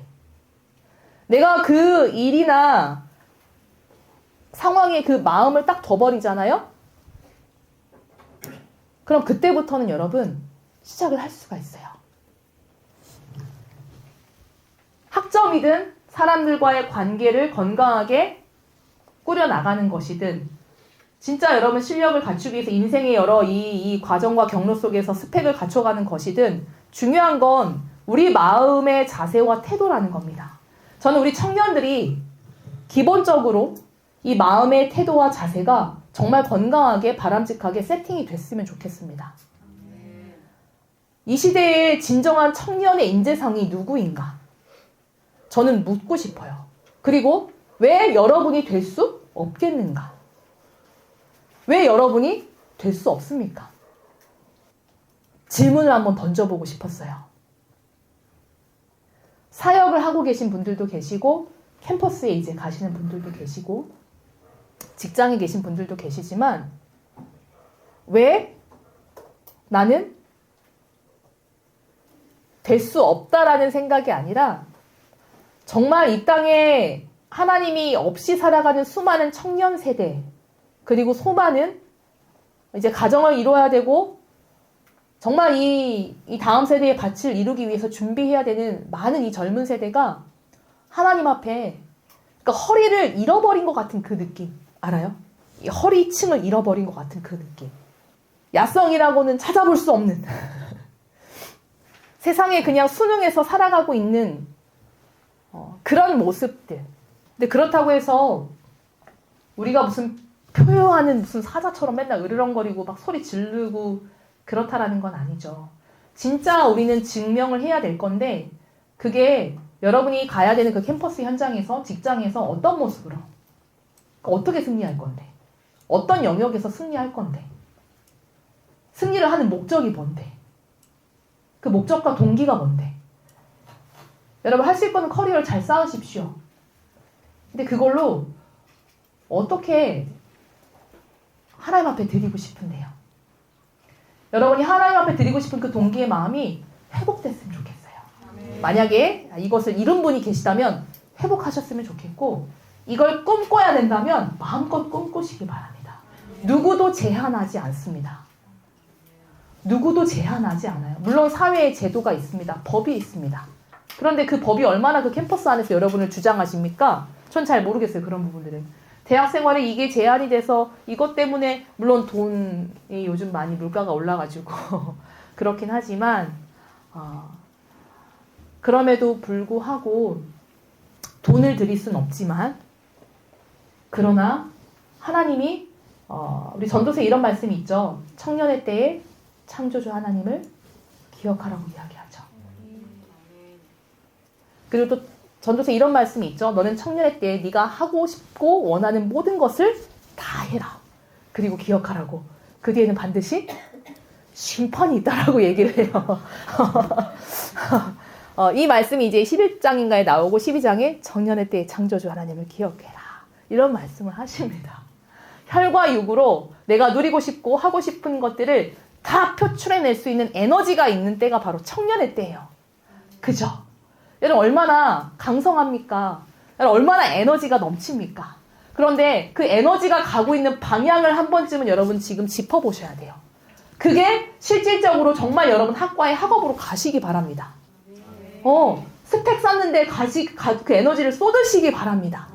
내가 그 일이나 상황에 그 마음을 딱 둬버리잖아요. 그럼 그때부터는 여러분 시작을 할 수가 있어요. 학점이든 사람들과의 관계를 건강하게 꾸려나가는 것이든 진짜 여러분 실력을 갖추기 위해서 인생의 여러 이 과정과 경로 속에서 스펙을 갖춰가는 것이든 중요한 건 우리 마음의 자세와 태도라는 겁니다. 저는 우리 청년들이 기본적으로 이 마음의 태도와 자세가 정말 건강하게 바람직하게 세팅이 됐으면 좋겠습니다. 이 시대의 진정한 청년의 인재상이 누구인가? 저는 묻고 싶어요. 그리고 왜 여러분이 될 수 없겠는가? 왜 여러분이 될 수 없습니까? 질문을 한번 던져보고 싶었어요. 사역을 하고 계신 분들도 계시고 캠퍼스에 이제 가시는 분들도 계시고 직장에 계신 분들도 계시지만 왜 나는 될 수 없다라는 생각이 아니라 정말 이 땅에 하나님이 없이 살아가는 수많은 청년 세대 그리고 수많은 이제 가정을 이루어야 되고 정말 이 다음 세대의 가치를 이루기 위해서 준비해야 되는 많은 이 젊은 세대가 하나님 앞에 그러니까 허리를 잃어버린 것 같은 그 느낌 알아요? 이 허리층을 잃어버린 것 같은 그 느낌. 야성이라고는 찾아볼 수 없는 세상에 그냥 순응해서 살아가고 있는 그런 모습들. 근데 그렇다고 해서 우리가 무슨 표효하는 무슨 사자처럼 맨날 으르렁거리고 막 소리 지르고 그렇다라는 건 아니죠. 진짜 우리는 증명을 해야 될 건데 그게 여러분이 가야 되는 그 캠퍼스 현장에서 직장에서 어떤 모습으로 어떻게 승리할 건데 어떤 영역에서 승리할 건데 승리를 하는 목적이 뭔데 그 목적과 동기가 뭔데 여러분 할 수 있는 커리어를 잘 쌓으십시오. 근데 그걸로 어떻게 하나님 앞에 드리고 싶은데요. 여러분이 하나님 앞에 드리고 싶은 그 동기의 마음이 회복됐으면 좋겠어요. 만약에 이것을 잃은 분이 계시다면 회복하셨으면 좋겠고 이걸 꿈꿔야 된다면 마음껏 꿈꾸시기 바랍니다. 누구도 제한하지 않습니다. 누구도 제한하지 않아요. 물론 사회에 제도가 있습니다. 법이 있습니다. 그런데 그 법이 얼마나 그 캠퍼스 안에서 여러분을 주장하십니까? 전 잘 모르겠어요. 그런 부분들은. 대학 생활에 이게 제한이 돼서 이것 때문에 물론 돈이 요즘 많이 물가가 올라가지고 그렇긴 하지만 그럼에도 불구하고 돈을 들일 순 없지만 그러나 하나님이 우리 전도서에 이런 말씀이 있죠. 청년의 때에 창조주 하나님을 기억하라고 이야기하죠. 그리고 또 전도서에 이런 말씀이 있죠. 너는 청년의 때에 네가 하고 싶고 원하는 모든 것을 다 해라. 그리고 기억하라고. 그 뒤에는 반드시 심판이 있다라고 얘기를 해요. 이 말씀이 이제 11장인가에 나오고 12장에 청년의 때에 창조주 하나님을 기억해라. 이런 말씀을 하십니다. 혈과 육으로 내가 누리고 싶고 하고 싶은 것들을 다 표출해낼 수 있는 에너지가 있는 때가 바로 청년의 때예요. 그죠? 여러분 얼마나 강성합니까? 여러분 얼마나 에너지가 넘칩니까? 그런데 그 에너지가 가고 있는 방향을 한 번쯤은 여러분 지금 짚어보셔야 돼요. 그게 실질적으로 정말 여러분 학과에 학업으로 가시기 바랍니다. 스펙 쌓는데 그 에너지를 쏟으시기 바랍니다.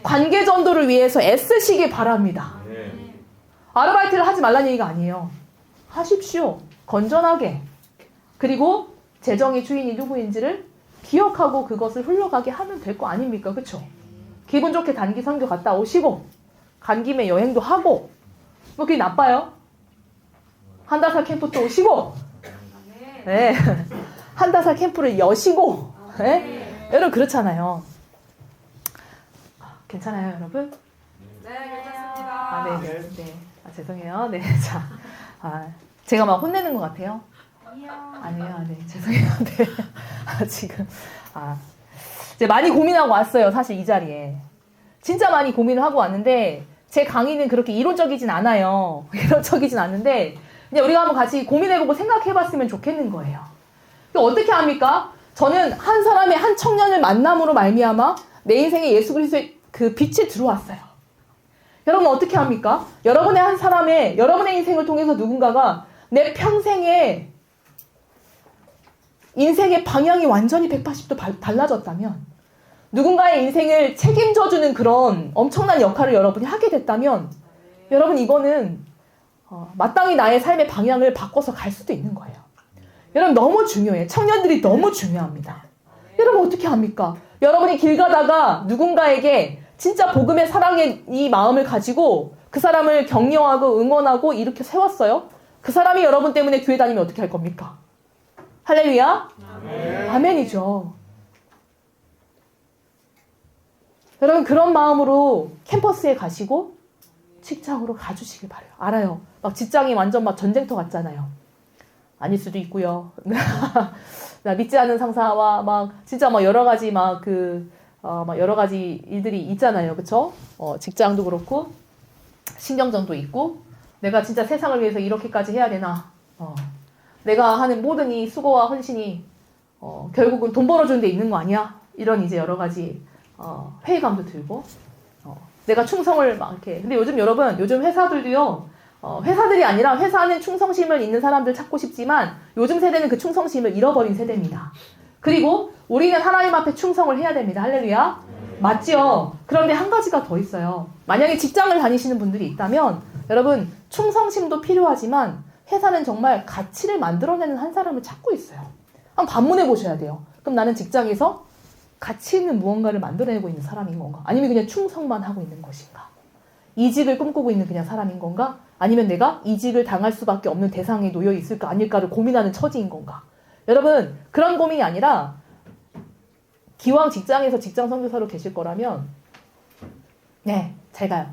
관계 전도를 위해서 애쓰시기 바랍니다. 아르바이트를 하지 말라는 얘기가 아니에요. 하십시오. 건전하게. 그리고 재정의 주인이 누구인지를 기억하고 그것을 흘러가게 하면 될 거 아닙니까? 그쵸? 기분 좋게 단기 선교 갔다 오시고 간 김에 여행도 하고 뭐 그게 나빠요? 한 달 살 캠프 또 오시고 네. 한 달 살 캠프를 여시고 네? 여러분 그렇잖아요. 괜찮아요 여러분? 네, 괜찮습니다. 네. 죄송해요. 네, 자, 제가 막 혼내는 것 같아요. 아니에요. 네, 죄송해요. 네, 지금 이제 많이 고민하고 왔어요. 사실 이 자리에 진짜 많이 고민을 하고 왔는데 제 강의는 그렇게 이론적이진 않아요. 이론적이진 않는데 그냥 우리가 한번 같이 고민해보고 생각해봤으면 좋겠는 거예요. 어떻게 합니까? 저는 한 사람의 한 청년을 만남으로 말미암아 내 인생에 예수 그리스도의 그 빛이 들어왔어요. 여러분 어떻게 합니까? 여러분의 한 사람의 여러분의 인생을 통해서 누군가가 내 평생의 인생의 방향이 완전히 180도 달라졌다면 누군가의 인생을 책임져주는 그런 엄청난 역할을 여러분이 하게 됐다면 여러분 이거는 마땅히 나의 삶의 방향을 바꿔서 갈 수도 있는 거예요. 여러분 너무 중요해요. 청년들이 너무 중요합니다. 여러분 어떻게 합니까? 여러분이 길 가다가 누군가에게 진짜 복음의 사랑의 이 마음을 가지고 그 사람을 격려하고 응원하고 이렇게 세웠어요. 그 사람이 여러분 때문에 교회 다니면 어떻게 할 겁니까? 할렐루야? 아멘이죠. 여러분 그런 마음으로 캠퍼스에 가시고 직장으로 가주시길 바라요. 알아요. 막 직장이 완전 막 전쟁터 같잖아요. 아닐 수도 있고요. 나 믿지 않는 상사와 막 진짜 막 여러 가지 막 여러 가지 일들이 있잖아요. 그쵸? 직장도 그렇고, 신경전도 있고, 내가 진짜 세상을 위해서 이렇게까지 해야 되나? 내가 하는 모든 이 수고와 헌신이, 결국은 돈 벌어주는 데 있는 거 아니야? 이런 이제 여러 가지, 회의감도 들고, 내가 충성을 막 이렇게. 근데 요즘 여러분, 요즘 회사들도요, 회사들이 아니라 회사는 충성심을 있는 사람들 찾고 싶지만, 요즘 세대는 그 충성심을 잃어버린 세대입니다. 그리고 우리는 하나님 앞에 충성을 해야 됩니다. 할렐루야. 맞죠? 그런데 한 가지가 더 있어요. 만약에 직장을 다니시는 분들이 있다면 여러분 충성심도 필요하지만 회사는 정말 가치를 만들어내는 한 사람을 찾고 있어요. 한번 반문해 보셔야 돼요. 그럼 나는 직장에서 가치 있는 무언가를 만들어내고 있는 사람인 건가? 아니면 그냥 충성만 하고 있는 것인가? 이직을 꿈꾸고 있는 그냥 사람인 건가? 아니면 내가 이직을 당할 수밖에 없는 대상에 놓여 있을까 아닐까를 고민하는 처지인 건가? 여러분 그런 고민이 아니라 기왕 직장에서 직장 선교사로 계실 거라면 네, 잘 가요.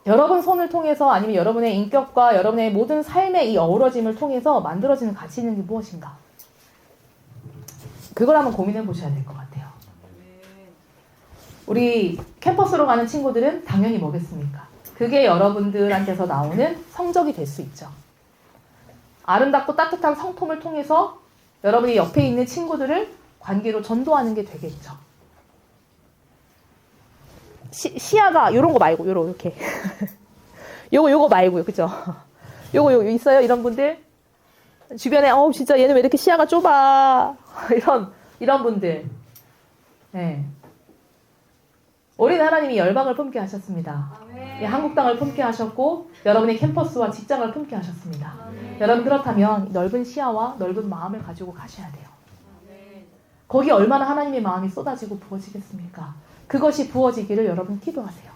여러분 손을 통해서 아니면 여러분의 인격과 여러분의 모든 삶의 이 어우러짐을 통해서 만들어지는 가치 있는 게 무엇인가? 그걸 한번 고민해 보셔야 될 것 같아요. 우리 캠퍼스로 가는 친구들은 당연히 뭐겠습니까? 그게 여러분들한테서 나오는 성적이 될 수 있죠. 아름답고 따뜻한 성품을 통해서 여러분이 옆에 있는 친구들을 관계로 전도하는 게 되겠죠. 시야가 요런 거 말고 요렇게 요거 말고요. 그죠? 요거 있어요? 이런 분들 주변에 진짜 얘는 왜 이렇게 시야가 좁아 이런 분들. 네. 어린 하나님이 열방을 품게 하셨습니다. 예, 한국 땅을 품게 하셨고 여러분의 캠퍼스와 직장을 품게 하셨습니다. 여러분 그렇다면 넓은 시야와 넓은 마음을 가지고 가셔야 돼요. 거기 얼마나 하나님의 마음이 쏟아지고 부어지겠습니까? 그것이 부어지기를 여러분 기도하세요.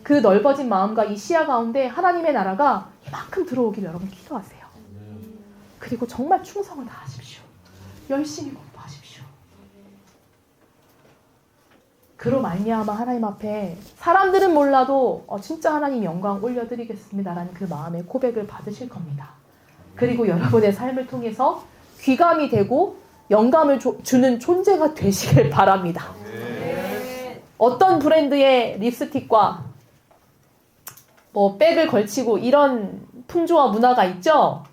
그 넓어진 마음과 이 시야 가운데 하나님의 나라가 이만큼 들어오기를 여러분 기도하세요. 그리고 정말 충성을 다하십시오. 열심히 공부하십시오. 그로 말미암아 하나님 앞에 사람들은 몰라도 진짜 하나님 영광 올려드리겠습니다라는 그 마음의 고백을 받으실 겁니다. 그리고 여러분의 삶을 통해서 귀감이 되고 영감을 주는 존재가 되시길 바랍니다. 어떤 브랜드의 립스틱과 뭐 백을 걸치고 이런 풍조와 문화가 있죠?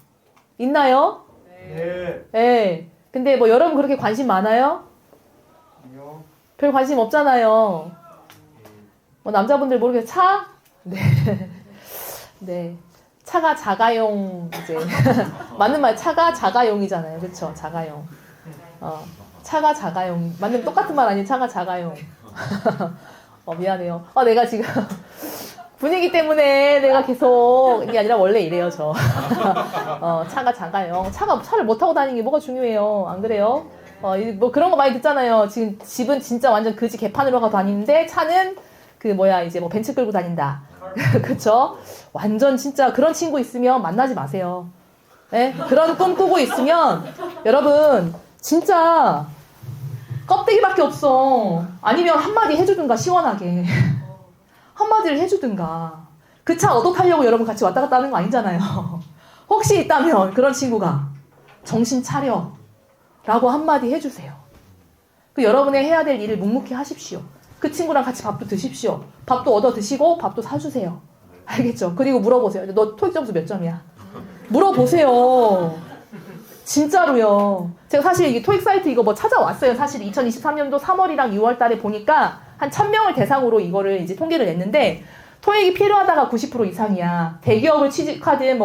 있나요? 네. 네. 근데 뭐 여러분 그렇게 관심 많아요? 아니요. 별 관심 없잖아요. 뭐 남자분들 모르겠어요. 차? 네. 네. 차가 자가용 이제 맞는 말 차가 자가용이잖아요. 그렇죠? 자가용. 차가 자가용. 맞는 똑같은 말 아니에요? 차가 자가용. 미안해요. 내가 지금 분위기 때문에 내가 계속 이게 아니라 원래 이래요, 저. 차가 자가용. 차를 못 타고 다니는 게 뭐가 중요해요. 안 그래요? 뭐 그런 거 많이 듣잖아요. 지금 집은 진짜 완전 그지 개판으로 가 다니는데 차는 이제 뭐 벤츠 끌고 다닌다. 그쵸? 완전 진짜 그런 친구 있으면 만나지 마세요. 네? 그런 꿈 꾸고 있으면 여러분 진짜 껍데기밖에 없어. 아니면 한마디 해주든가 시원하게. 한마디를 해주든가. 그 차 얻어 타려고 여러분 같이 왔다 갔다 하는 거 아니잖아요. 혹시 있다면 그런 친구가 정신 차려 라고 한마디 해주세요. 여러분의 해야 될 일을 묵묵히 하십시오. 그 친구랑 같이 밥도 드십시오. 밥도 얻어 드시고 밥도 사주세요. 알겠죠? 그리고 물어보세요. 너 토익 점수 몇 점이야? 물어보세요. 진짜로요. 제가 사실 이게 토익 사이트 이거 뭐 찾아왔어요. 사실 2023년도 3월이랑 6월 달에 보니까 한 1000명을 대상으로 이거를 이제 통계를 냈는데 토익이 필요하다가 90% 이상이야. 대기업을 취직하든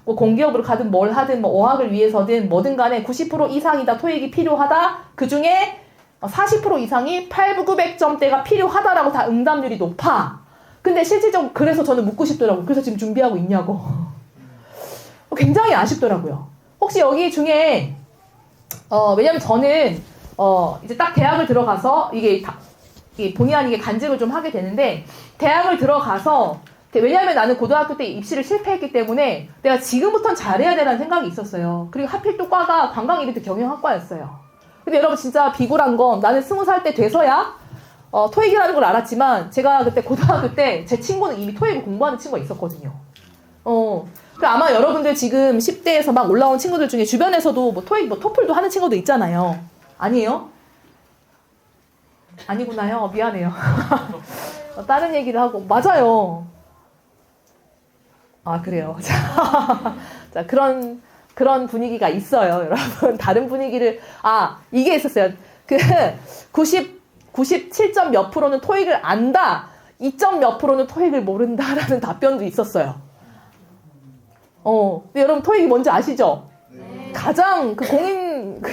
공기업으로 가든 뭘 하든 뭐 어학을 위해서든 뭐든 간에 90% 이상이다. 토익이 필요하다. 그 중에 40% 이상이 8,900점대가 필요하다라고 다 응답률이 높아. 근데 실질적으로 그래서 저는 묻고 싶더라고요. 그래서 지금 준비하고 있냐고. 굉장히 아쉽더라고요. 혹시 여기 중에 왜냐면 저는 이제 딱 대학을 들어가서 이게 본의 아니게 간직을 좀 하게 되는데 대학을 들어가서 왜냐면 나는 고등학교 때 입시를 실패했기 때문에 내가 지금부터는 잘해야 되라는 생각이 있었어요. 그리고 하필 또 과가 관광 이벤트 경영학과였어요. 근데 여러분 진짜 비굴한 건 나는 20살 때 돼서야 토익이라는 걸 알았지만 제가 그때 고등학교 때 제 친구는 이미 토익을 공부하는 친구가 있었거든요. 아마 여러분들 지금 10대에서 막 올라온 친구들 중에 주변에서도 뭐 토익, 뭐 토플도 하는 친구도 있잖아요. 아니에요? 아니구나요. 미안해요. 다른 얘기를 하고 맞아요. 그래요. 자, 그런 분위기가 있어요, 여러분. 다른 분위기를 이게 있었어요. 97점 몇 프로는 토익을 안다. 2점 몇 프로는 토익을 모른다라는 답변도 있었어요. 근데 여러분 토익이 뭔지 아시죠? 네. 가장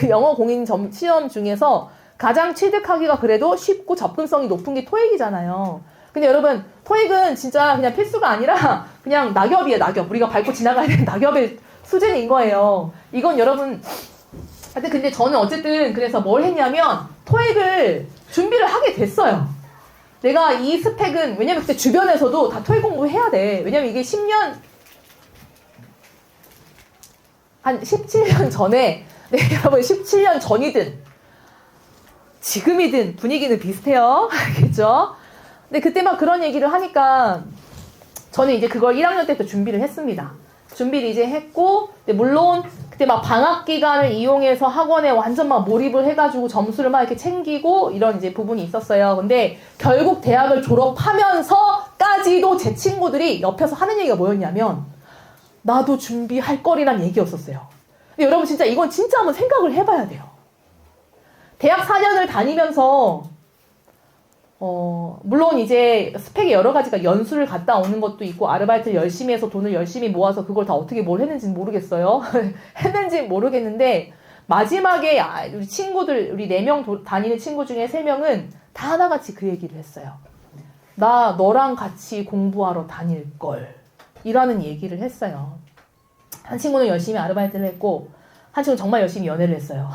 영어 공인 시험 중에서 가장 취득하기가 그래도 쉽고 접근성이 높은 게 토익이잖아요. 근데 여러분 토익은 진짜 그냥 필수가 아니라 그냥 낙엽이에요, 낙엽. 우리가 밟고 지나가야 되는 낙엽의 수준인 거예요. 이건 여러분 하여튼 근데 저는 어쨌든 그래서 뭘 했냐면 토익을 준비를 하게 됐어요. 내가 이 스펙은 왜냐면 그때 주변에서도 다 토익 공부해야 돼. 왜냐면 이게 10년 한 17년 전에 여러분 17년 전이든 지금이든 분위기는 비슷해요. 알겠죠? 근데 그때 막 그런 얘기를 하니까 저는 이제 그걸 1학년 때부터 준비를 했습니다. 준비를 이제 했고 물론 그때 막 방학 기간을 이용해서 학원에 완전 막 몰입을 해가지고 점수를 막 이렇게 챙기고 이런 이제 부분이 있었어요. 근데 결국 대학을 졸업하면서까지도 제 친구들이 옆에서 하는 얘기가 뭐였냐면 나도 준비할 거리란 얘기였었어요. 근데 여러분 진짜 이건 진짜 한번 생각을 해봐야 돼요. 대학 4년을 다니면서 물론 이제 스펙이 여러 가지가 연수를 갔다 오는 것도 있고 아르바이트를 열심히 해서 돈을 열심히 모아서 그걸 다 어떻게 뭘 했는지는 모르겠어요. 했는지는 모르겠는데 마지막에 우리 친구들 우리 4명 다니는 친구 중에 3명은 다 하나같이 그 얘기를 했어요. 나 너랑 같이 공부하러 다닐 걸 이라는 얘기를 했어요. 한 친구는 열심히 아르바이트를 했고 한 친구는 정말 열심히 연애를 했어요.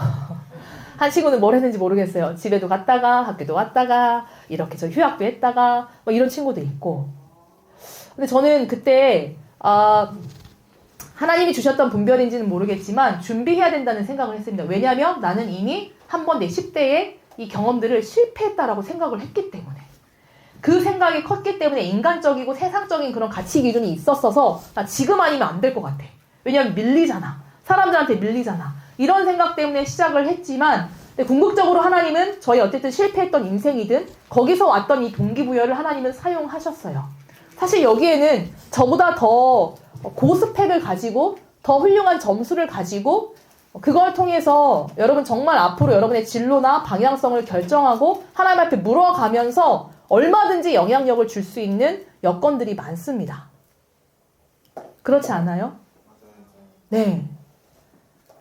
한 친구는 뭘 했는지 모르겠어요. 집에도 갔다가 학교도 갔다가 이렇게 저 휴학도 했다가 뭐 이런 친구도 있고. 근데 저는 그때 하나님이 주셨던 분별인지는 모르겠지만 준비해야 된다는 생각을 했습니다. 왜냐하면 나는 이미 한 번 내 10대에 이 경험들을 실패했다라고 생각을 했기 때문에. 그 생각이 컸기 때문에 인간적이고 세상적인 그런 가치 기준이 있었어서 나 지금 아니면 안 될 것 같아. 왜냐하면 밀리잖아. 사람들한테 밀리잖아. 이런 생각 때문에 시작을 했지만 근데 궁극적으로 하나님은 저희 어쨌든 실패했던 인생이든 거기서 왔던 이 동기부여를 하나님은 사용하셨어요. 사실 여기에는 저보다 더 고스펙을 가지고 더 훌륭한 점수를 가지고 그걸 통해서 여러분 정말 앞으로 여러분의 진로나 방향성을 결정하고 하나님 앞에 물어가면서 얼마든지 영향력을 줄 수 있는 여건들이 많습니다. 그렇지 않아요? 네.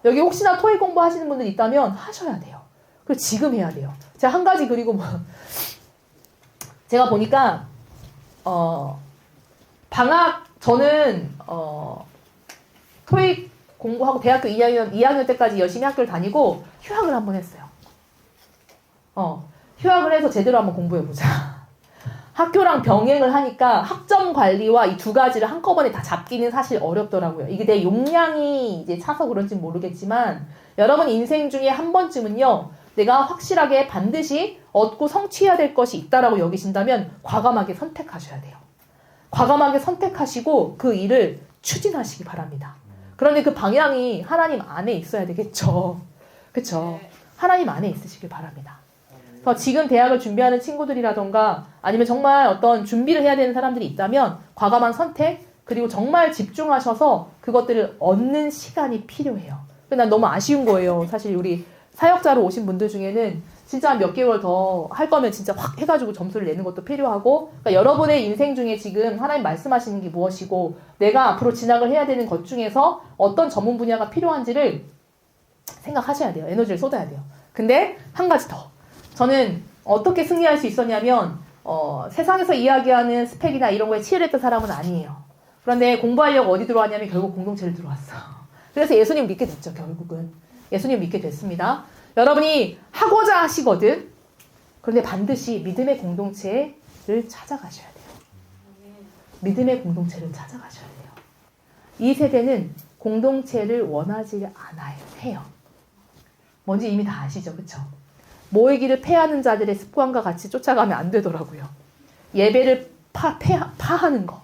여기 혹시나 토익 공부하시는 분들 있다면 하셔야 돼요. 그리고 지금 해야 돼요. 제가 한 가지 그리고 제가 보니까 방학 저는 토익 공부하고 대학교 2학년 때까지 열심히 학교를 다니고 휴학을 한번 했어요. 휴학을 해서 제대로 한번 공부해보자. 학교랑 병행을 하니까 학점 관리와 이 두 가지를 한꺼번에 다 잡기는 사실 어렵더라고요. 이게 내 용량이 이제 차서 그런지 모르겠지만 여러분 인생 중에 한 번쯤은요. 내가 확실하게 반드시 얻고 성취해야 될 것이 있다라고 여기신다면 과감하게 선택하셔야 돼요. 과감하게 선택하시고 그 일을 추진하시기 바랍니다. 그런데 그 방향이 하나님 안에 있어야 되겠죠. 그쵸? 하나님 안에 있으시길 바랍니다. 그래서 지금 대학을 준비하는 친구들이라던가 아니면 정말 어떤 준비를 해야 되는 사람들이 있다면 과감한 선택 그리고 정말 집중하셔서 그것들을 얻는 시간이 필요해요. 난 너무 아쉬운 거예요. 사실 우리 사역자로 오신 분들 중에는 진짜 몇 개월 더 할 거면 진짜 확 해가지고 점수를 내는 것도 필요하고 그러니까 여러분의 인생 중에 지금 하나님 말씀하시는 게 무엇이고 내가 앞으로 진학을 해야 되는 것 중에서 어떤 전문 분야가 필요한지를 생각하셔야 돼요. 에너지를 쏟아야 돼요. 근데 한 가지 더. 저는 어떻게 승리할 수 있었냐면 세상에서 이야기하는 스펙이나 이런 거에 치열했던 사람은 아니에요. 그런데 공부하려고 어디 들어왔냐면 결국 공동체를 들어왔어. 그래서 예수님 믿게 됐죠. 결국은. 예수님 믿게 됐습니다. 여러분이 하고자 하시거든. 그런데 반드시 믿음의 공동체를 찾아가셔야 돼요. 믿음의 공동체를 찾아가셔야 돼요. 이 세대는 공동체를 원하지 않아요. 해요. 뭔지 이미 다 아시죠? 그쵸? 모이기를 패하는 자들의 습관과 같이 쫓아가면 안 되더라고요. 예배를 파하는 거.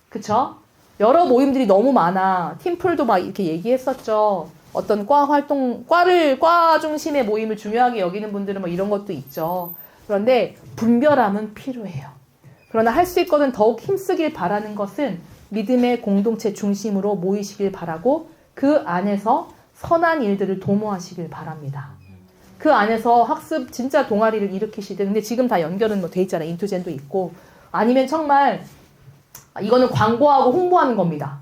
그쵸? 여러 모임들이 너무 많아. 팀플도 막 이렇게 얘기했었죠. 어떤 과 중심의 모임을 중요하게 여기는 분들은 뭐 이런 것도 있죠. 그런데 분별함은 필요해요. 그러나 할 수 있거든 더욱 힘쓰길 바라는 것은 믿음의 공동체 중심으로 모이시길 바라고 그 안에서 선한 일들을 도모하시길 바랍니다. 그 안에서 학습 진짜 동아리를 일으키시든 근데 지금 다 연결은 뭐 돼 있잖아요. 인투젠도 있고 아니면 정말 이거는 광고하고 홍보하는 겁니다.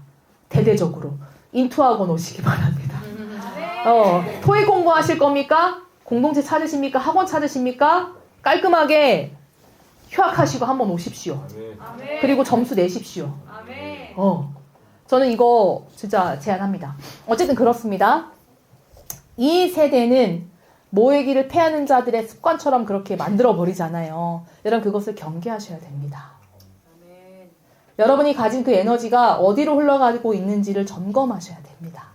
대대적으로 인투하고 노시기 바랍니다. 토익 공부하실 겁니까? 공동체 찾으십니까? 학원 찾으십니까? 깔끔하게 휴학하시고 한번 오십시오. 그리고 점수 내십시오. 저는 이거 진짜 제안합니다. 어쨌든 그렇습니다. 이 세대는 모이기를 패하는 자들의 습관처럼 그렇게 만들어버리잖아요. 여러분 그것을 경계하셔야 됩니다. 여러분이 가진 그 에너지가 어디로 흘러가고 있는지를 점검하셔야 됩니다.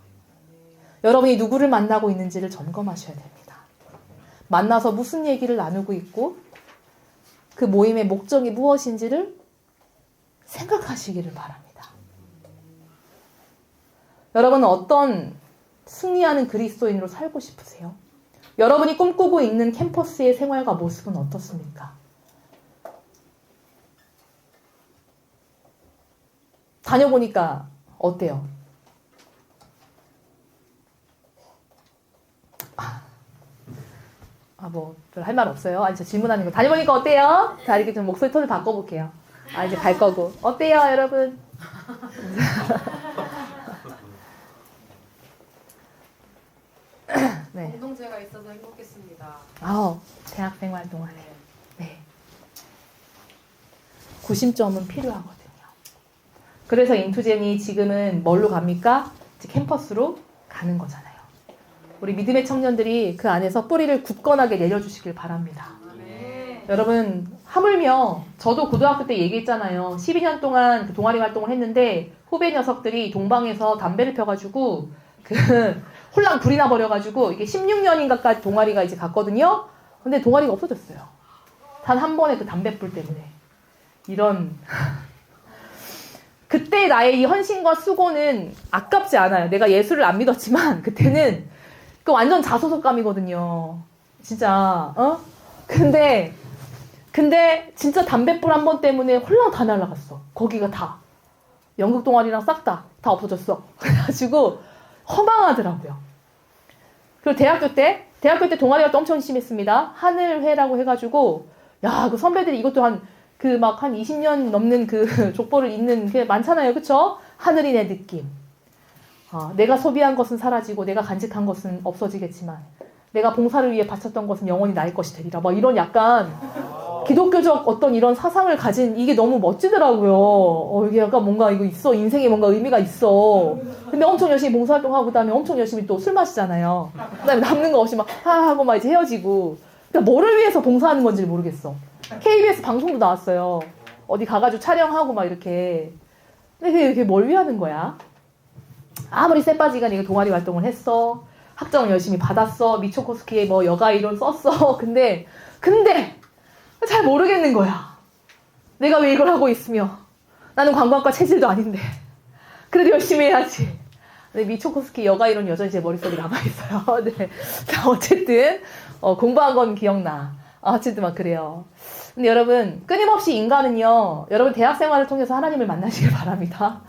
여러분이 누구를 만나고 있는지를 점검하셔야 됩니다. 만나서 무슨 얘기를 나누고 있고 그 모임의 목적이 무엇인지를 생각하시기를 바랍니다. 여러분은 어떤 승리하는 그리스도인으로 살고 싶으세요? 여러분이 꿈꾸고 있는 캠퍼스의 생활과 모습은 어떻습니까? 다녀보니까 어때요? 뭐, 별 할 말 없어요. 아니, 저 질문하는 거. 다녀보니까 어때요? 자, 이렇게 좀 목소리 톤을 바꿔볼게요. 이제 갈 거고. 어때요, 여러분? 네. 공동체가 있어서 행복했습니다. 대학생활 동안에. 네. 구심점은 필요하거든요. 그래서 인투젠이 지금은 뭘로 갑니까? 이제 캠퍼스로 가는 거잖아요. 우리 믿음의 청년들이 그 안에서 뿌리를 굳건하게 내려주시길 바랍니다. 여러분 하물며 저도 고등학교 때 얘기했잖아요. 12년 동안 그 동아리 활동을 했는데 후배 녀석들이 동방에서 담배를 펴가지고 홀랑 불이 나버려가지고 이게 16년인가까지 동아리가 이제 갔거든요. 근데 동아리가 없어졌어요. 단 한 번의 그 담배불 때문에. 이런 그때 나의 이 헌신과 수고는 아깝지 않아요. 내가 예수를 안 믿었지만 그때는 그 완전 자소서감이거든요. 진짜, 근데 진짜 담뱃불 한 번 때문에 홀랑 다 날아갔어. 거기가 다. 연극 동아리랑 싹 다 없어졌어. 그래가지고 허망하더라고요. 그리고 대학교 때 동아리 활동 엄청 심했습니다. 하늘회라고 해가지고, 야, 그 선배들이 이것도 한 20년 넘는 그 족보를 잇는 게 많잖아요. 그쵸? 하늘이 내 느낌. 내가 소비한 것은 사라지고, 내가 간직한 것은 없어지겠지만, 내가 봉사를 위해 바쳤던 것은 영원히 나의 것이 되리라. 막 이런 약간 기독교적 어떤 이런 사상을 가진 이게 너무 멋지더라고요. 이게 약간 뭔가 이거 있어. 인생에 뭔가 의미가 있어. 근데 엄청 열심히 봉사활동하고, 그 다음에 엄청 열심히 또 술 마시잖아요. 그 다음에 남는 거 없이 막 하고 막 이제 헤어지고. 그러니까 뭐를 위해서 봉사하는 건지를 모르겠어. KBS 방송도 나왔어요. 어디 가가지고 촬영하고 막 이렇게. 근데 그게 뭘 위하는 거야? 아무리 쎄빠지가 네가 동아리 활동을 했어. 학점을 열심히 받았어. 미초코스키에 뭐 여가 이론 썼어. 근데 잘 모르겠는 거야. 내가 왜 이걸 하고 있으며. 나는 관광과 체질도 아닌데. 그래도 열심히 해야지. 근데 미초코스키 여가 이론 여전히 제 머릿속에 남아있어요. 네. 자, 어쨌든 공부한 건 기억나. 어쨌든 막 그래요. 근데 여러분, 끊임없이 인간은요, 여러분 대학 생활을 통해서 하나님을 만나시길 바랍니다.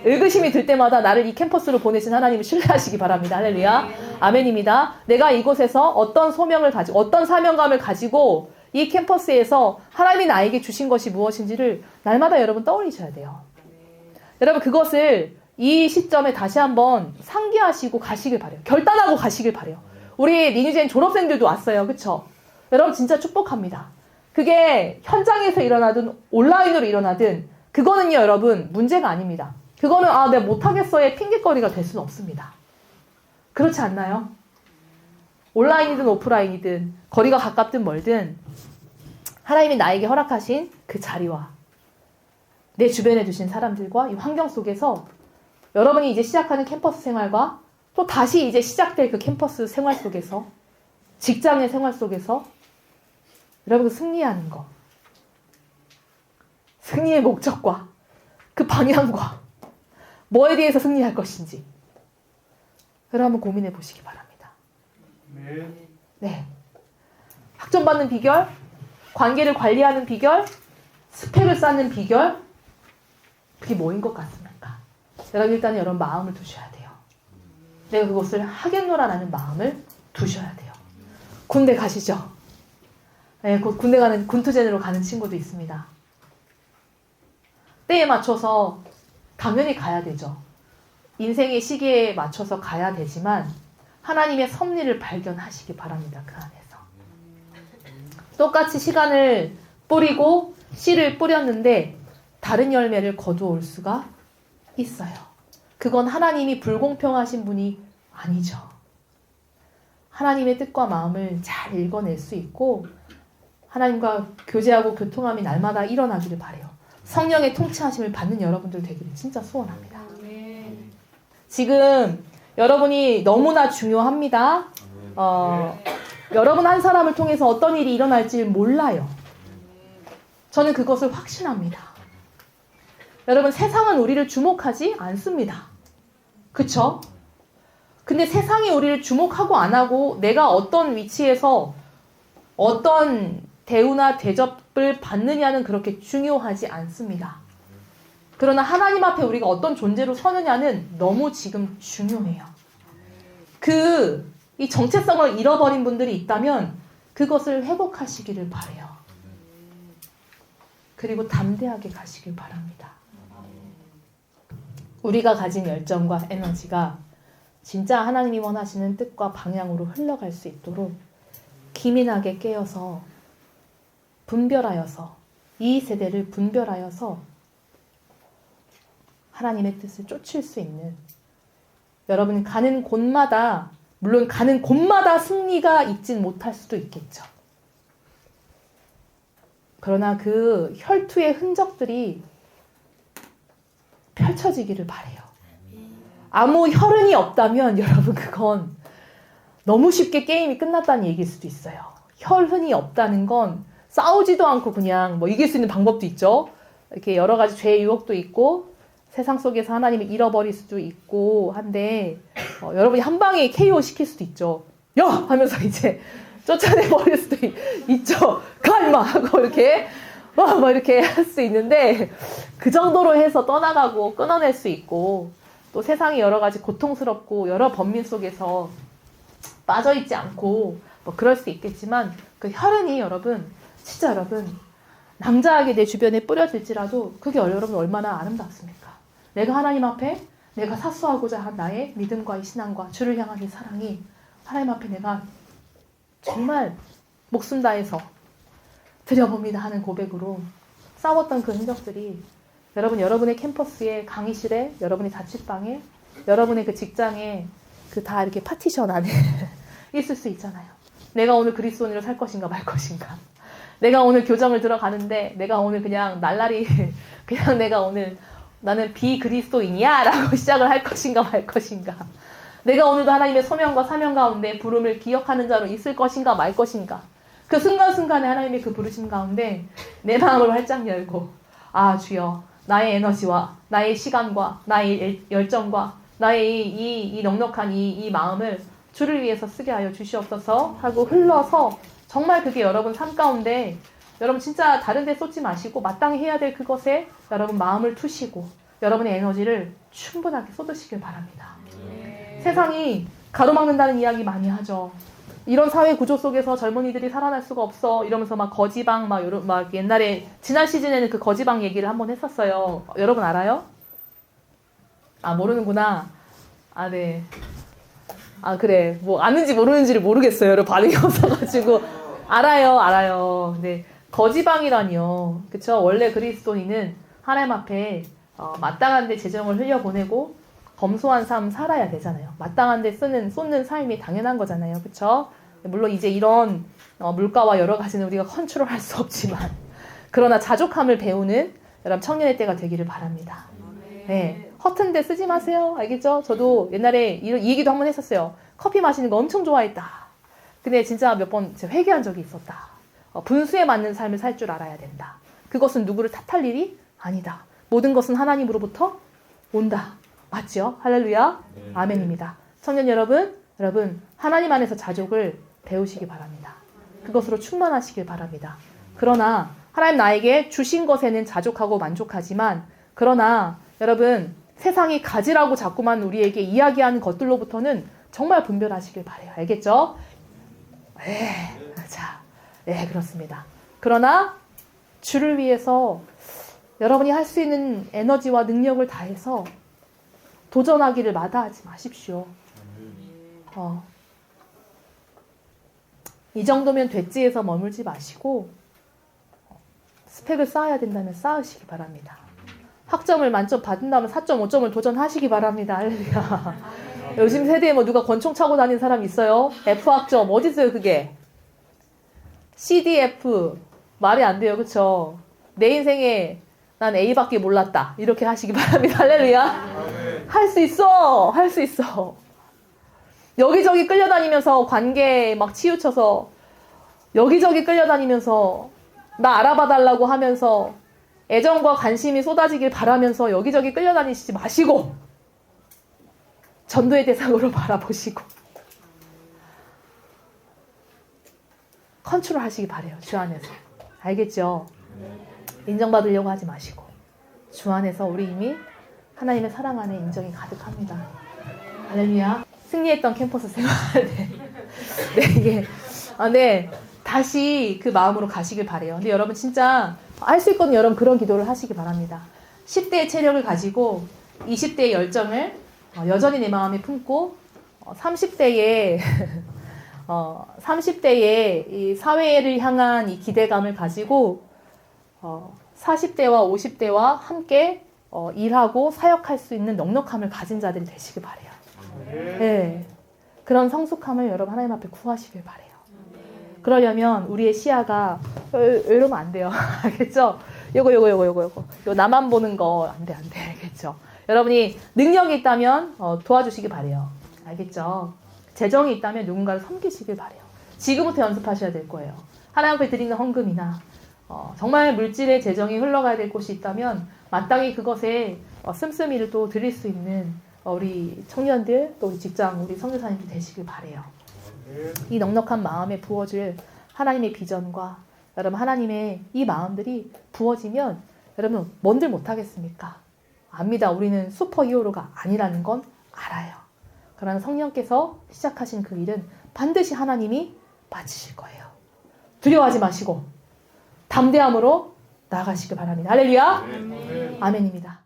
의구심이 들 때마다 나를 이 캠퍼스로 보내신 하나님을 신뢰하시기 바랍니다. 할렐루야. 아멘입니다. 내가 이곳에서 어떤 소명을 가지고, 어떤 사명감을 가지고 이 캠퍼스에서 하나님이 나에게 주신 것이 무엇인지를 날마다 여러분 떠올리셔야 돼요. 여러분 그것을 이 시점에 다시 한번 상기하시고 가시길 바래요. 결단하고 가시길 바래요. 우리 리니젠 졸업생들도 왔어요. 그쵸? 여러분 진짜 축복합니다. 그게 현장에서 일어나든 온라인으로 일어나든 그거는요 여러분 문제가 아닙니다. 그거는 내가 못하겠어의 핑계거리가 될 수는 없습니다. 그렇지 않나요? 온라인이든 오프라인이든 거리가 가깝든 멀든 하나님이 나에게 허락하신 그 자리와 내 주변에 두신 사람들과 이 환경 속에서 여러분이 이제 시작하는 캠퍼스 생활과 또 다시 이제 시작될 그 캠퍼스 생활 속에서 직장의 생활 속에서 여러분 승리하는 거, 승리의 목적과 그 방향과 뭐에 대해서 승리할 것인지 여러분 한번 고민해 보시기 바랍니다. 네. 학점 받는 비결, 관계를 관리하는 비결, 스펙을 쌓는 비결, 그게 뭐인 것 같습니까? 여러분 일단 여러분 마음을 두셔야 돼요. 내가 그것을 하겠노라라는 마음을 두셔야 돼요. 군대 가시죠. 네, 곧 군대 가는 군투젠으로 가는 친구도 있습니다. 때에 맞춰서 당연히 가야 되죠. 인생의 시기에 맞춰서 가야 되지만 하나님의 섭리를 발견하시기 바랍니다. 그 안에서. 똑같이 시간을 뿌리고 씨를 뿌렸는데 다른 열매를 거두어올 수가 있어요. 그건 하나님이 불공평하신 분이 아니죠. 하나님의 뜻과 마음을 잘 읽어낼 수 있고 하나님과 교제하고 교통함이 날마다 일어나기를 바라요. 성령의 통치하심을 받는 여러분들 되기를 진짜 소원합니다. 지금 여러분이 너무나 중요합니다. 여러분 한 사람을 통해서 어떤 일이 일어날지 몰라요. 저는 그것을 확신합니다. 여러분 세상은 우리를 주목하지 않습니다. 그쵸? 근데 세상이 우리를 주목하고 안 하고 내가 어떤 위치에서 어떤 대우나 대접을 받느냐는 그렇게 중요하지 않습니다. 그러나 하나님 앞에 우리가 어떤 존재로 서느냐는 너무 지금 중요해요. 이 정체성을 잃어버린 분들이 있다면 그것을 회복하시기를 바라요. 그리고 담대하게 가시길 바랍니다. 우리가 가진 열정과 에너지가 진짜 하나님이 원하시는 뜻과 방향으로 흘러갈 수 있도록 기민하게 깨어서 분별하여서 이 세대를 분별하여서 하나님의 뜻을 쫓을 수 있는 여러분 가는 곳마다 물론 가는 곳마다 승리가 있진 못할 수도 있겠죠. 그러나 그 혈투의 흔적들이 펼쳐지기를 바라요. 아무 혈흔이 없다면 여러분 그건 너무 쉽게 게임이 끝났다는 얘기일 수도 있어요. 혈흔이 없다는 건 싸우지도 않고 그냥 뭐 이길 수 있는 방법도 있죠. 이렇게 여러 가지 죄의 유혹도 있고 세상 속에서 하나님을 잃어버릴 수도 있고 한데 여러분이 한 방에 KO 시킬 수도 있죠. 야! 하면서 이제 쫓아내버릴 수도 있죠. 가 임마 하고 이렇게 막 이렇게 할 수 있는데 그 정도로 해서 떠나가고 끊어낼 수 있고 또 세상이 여러 가지 고통스럽고 여러 번민 속에서 빠져있지 않고 뭐 그럴 수 있겠지만 그 혈흔이 여러분 진짜 여러분 낭자하게 내 주변에 뿌려질지라도 그게 여러분 얼마나 아름답습니까? 내가 하나님 앞에 내가 사수하고자 한 나의 믿음과 이 신앙과 주를 향한 이 사랑이 하나님 앞에 내가 정말 목숨 다해서 드려봅니다 하는 고백으로 싸웠던 그 흔적들이 여러분의 캠퍼스에 강의실에 여러분의 자취방에 여러분의 그 직장에 그 다 이렇게 파티션 안에 있을 수 있잖아요. 내가 오늘 그리스도인으로 살 것인가 말 것인가. 내가 오늘 교정을 들어가는데 내가 오늘 그냥 날라리 그냥 내가 오늘 나는 비그리스도인이야 라고 시작을 할 것인가 말 것인가. 내가 오늘도 하나님의 소명과 사명 가운데 부름을 기억하는 자로 있을 것인가 말 것인가. 그 순간순간에 하나님의 그 부르심 가운데 내 마음을 활짝 열고 아 주여 나의 에너지와 나의 시간과 나의 열정과 나의 이 넉넉한 이 마음을 주를 위해서 쓰게 하여 주시옵소서 하고 흘러서 정말 그게 여러분 삶 가운데 여러분 진짜 다른 데 쏟지 마시고 마땅히 해야 될 그것에 여러분 마음을 투시고 여러분의 에너지를 충분하게 쏟으시길 바랍니다. 세상이 가로막는다는 이야기 많이 하죠. 이런 사회 구조 속에서 젊은이들이 살아날 수가 없어 이러면서 막 거지방 막 옛날에 지난 시즌에는 그 거지방 얘기를 한번 했었어요. 여러분 알아요? 아 모르는구나. 아 네. 아 그래 뭐 아는지 모르는지를 모르겠어요. 여러분 반응이 없어가지고 알아요. 네 거지방이라니요. 그쵸? 원래 그리스도인은 하나님 앞에 마땅한 데 재정을 흘려보내고 검소한 삶 살아야 되잖아요. 마땅한 데 쏟는 삶이 당연한 거잖아요. 그쵸? 물론 이제 이런 물가와 여러 가지는 우리가 컨트롤할 수 없지만 그러나 자족함을 배우는 여러분 청년의 때가 되기를 바랍니다. 네, 허튼 데 쓰지 마세요. 알겠죠? 저도 옛날에 이 얘기도 한번 했었어요. 커피 마시는 거 엄청 좋아했다. 근데 진짜 몇 번 회개한 적이 있었다. 분수에 맞는 삶을 살 줄 알아야 된다. 그것은 누구를 탓할 일이 아니다. 모든 것은 하나님으로부터 온다. 맞죠? 할렐루야. 네. 아멘입니다. 청년 여러분 하나님 안에서 자족을 배우시기 바랍니다. 그것으로 충만하시길 바랍니다. 그러나 하나님 나에게 주신 것에는 자족하고 만족하지만 그러나 여러분 세상이 가지라고 자꾸만 우리에게 이야기하는 것들로부터는 정말 분별하시길 바라요. 알겠죠? 그렇습니다. 그러나 주를 위해서 여러분이 할 수 있는 에너지와 능력을 다해서 도전하기를 마다하지 마십시오. 이 정도면 됐지에서 머물지 마시고 스펙을 쌓아야 된다면 쌓으시기 바랍니다. 학점을 만점 받는다면 4.5점을 도전하시기 바랍니다. 할렐루야. 요즘 세대에 뭐 누가 권총 차고 다니는 사람 있어요? F학점 어디 있어요 그게? CDF 말이 안 돼요. 그쵸? 내 인생에 난 A밖에 몰랐다. 이렇게 하시기 바랍니다. 할렐루야. 할 수 있어. 여기저기 끌려다니면서 관계에 막 치우쳐서 여기저기 끌려다니면서 나 알아봐달라고 하면서 애정과 관심이 쏟아지길 바라면서 여기저기 끌려다니시지 마시고 전도의 대상으로 바라보시고 컨트롤 하시기 바래요. 주 안에서. 알겠죠? 인정받으려고 하지 마시고 주 안에서 우리 이미 하나님의 사랑 안에 인정이 가득합니다. 할렐루야. 승리했던 캠퍼스 생활. 이게 다시 그 마음으로 가시길 바래요. 근데 여러분 진짜 할 수 있거든요. 여러분 그런 기도를 하시기 바랍니다. 10대의 체력을 가지고 20대의 열정을 여전히 내 마음에 품고 30대의 이 사회를 향한 이 기대감을 가지고 40대와 50대와 함께 일하고 사역할 수 있는 넉넉함을 가진 자들이 되시길 바래요. 네. 그런 성숙함을 여러분 하나님 앞에 구하시길 바래요. 그러려면 우리의 시야가 이러면 안 돼요. 알겠죠? 요거 나만 보는 거 안 돼. 알겠죠? 여러분이 능력이 있다면 도와주시기 바래요. 알겠죠? 재정이 있다면 누군가를 섬기시길 바래요. 지금부터 연습하셔야 될 거예요. 하나님 앞에 드리는 헌금이나 정말 물질의 재정이 흘러가야 될 곳이 있다면 마땅히 그것에 씀씀이를 또 드릴 수 있는 우리 청년들 또 직장 우리 선교사님들 되시길 바래요. 네. 이 넉넉한 마음에 부어줄 하나님의 비전과 여러분 하나님의 이 마음들이 부어지면 여러분 뭔들 못하겠습니까? 압니다. 우리는 슈퍼히어로가 아니라는 건 알아요. 그러나 성령께서 시작하신 그 일은 반드시 하나님이 마치실 거예요. 두려워하지 마시고 담대함으로 나아가시길 바랍니다. 할렐루야. 네. 아멘입니다.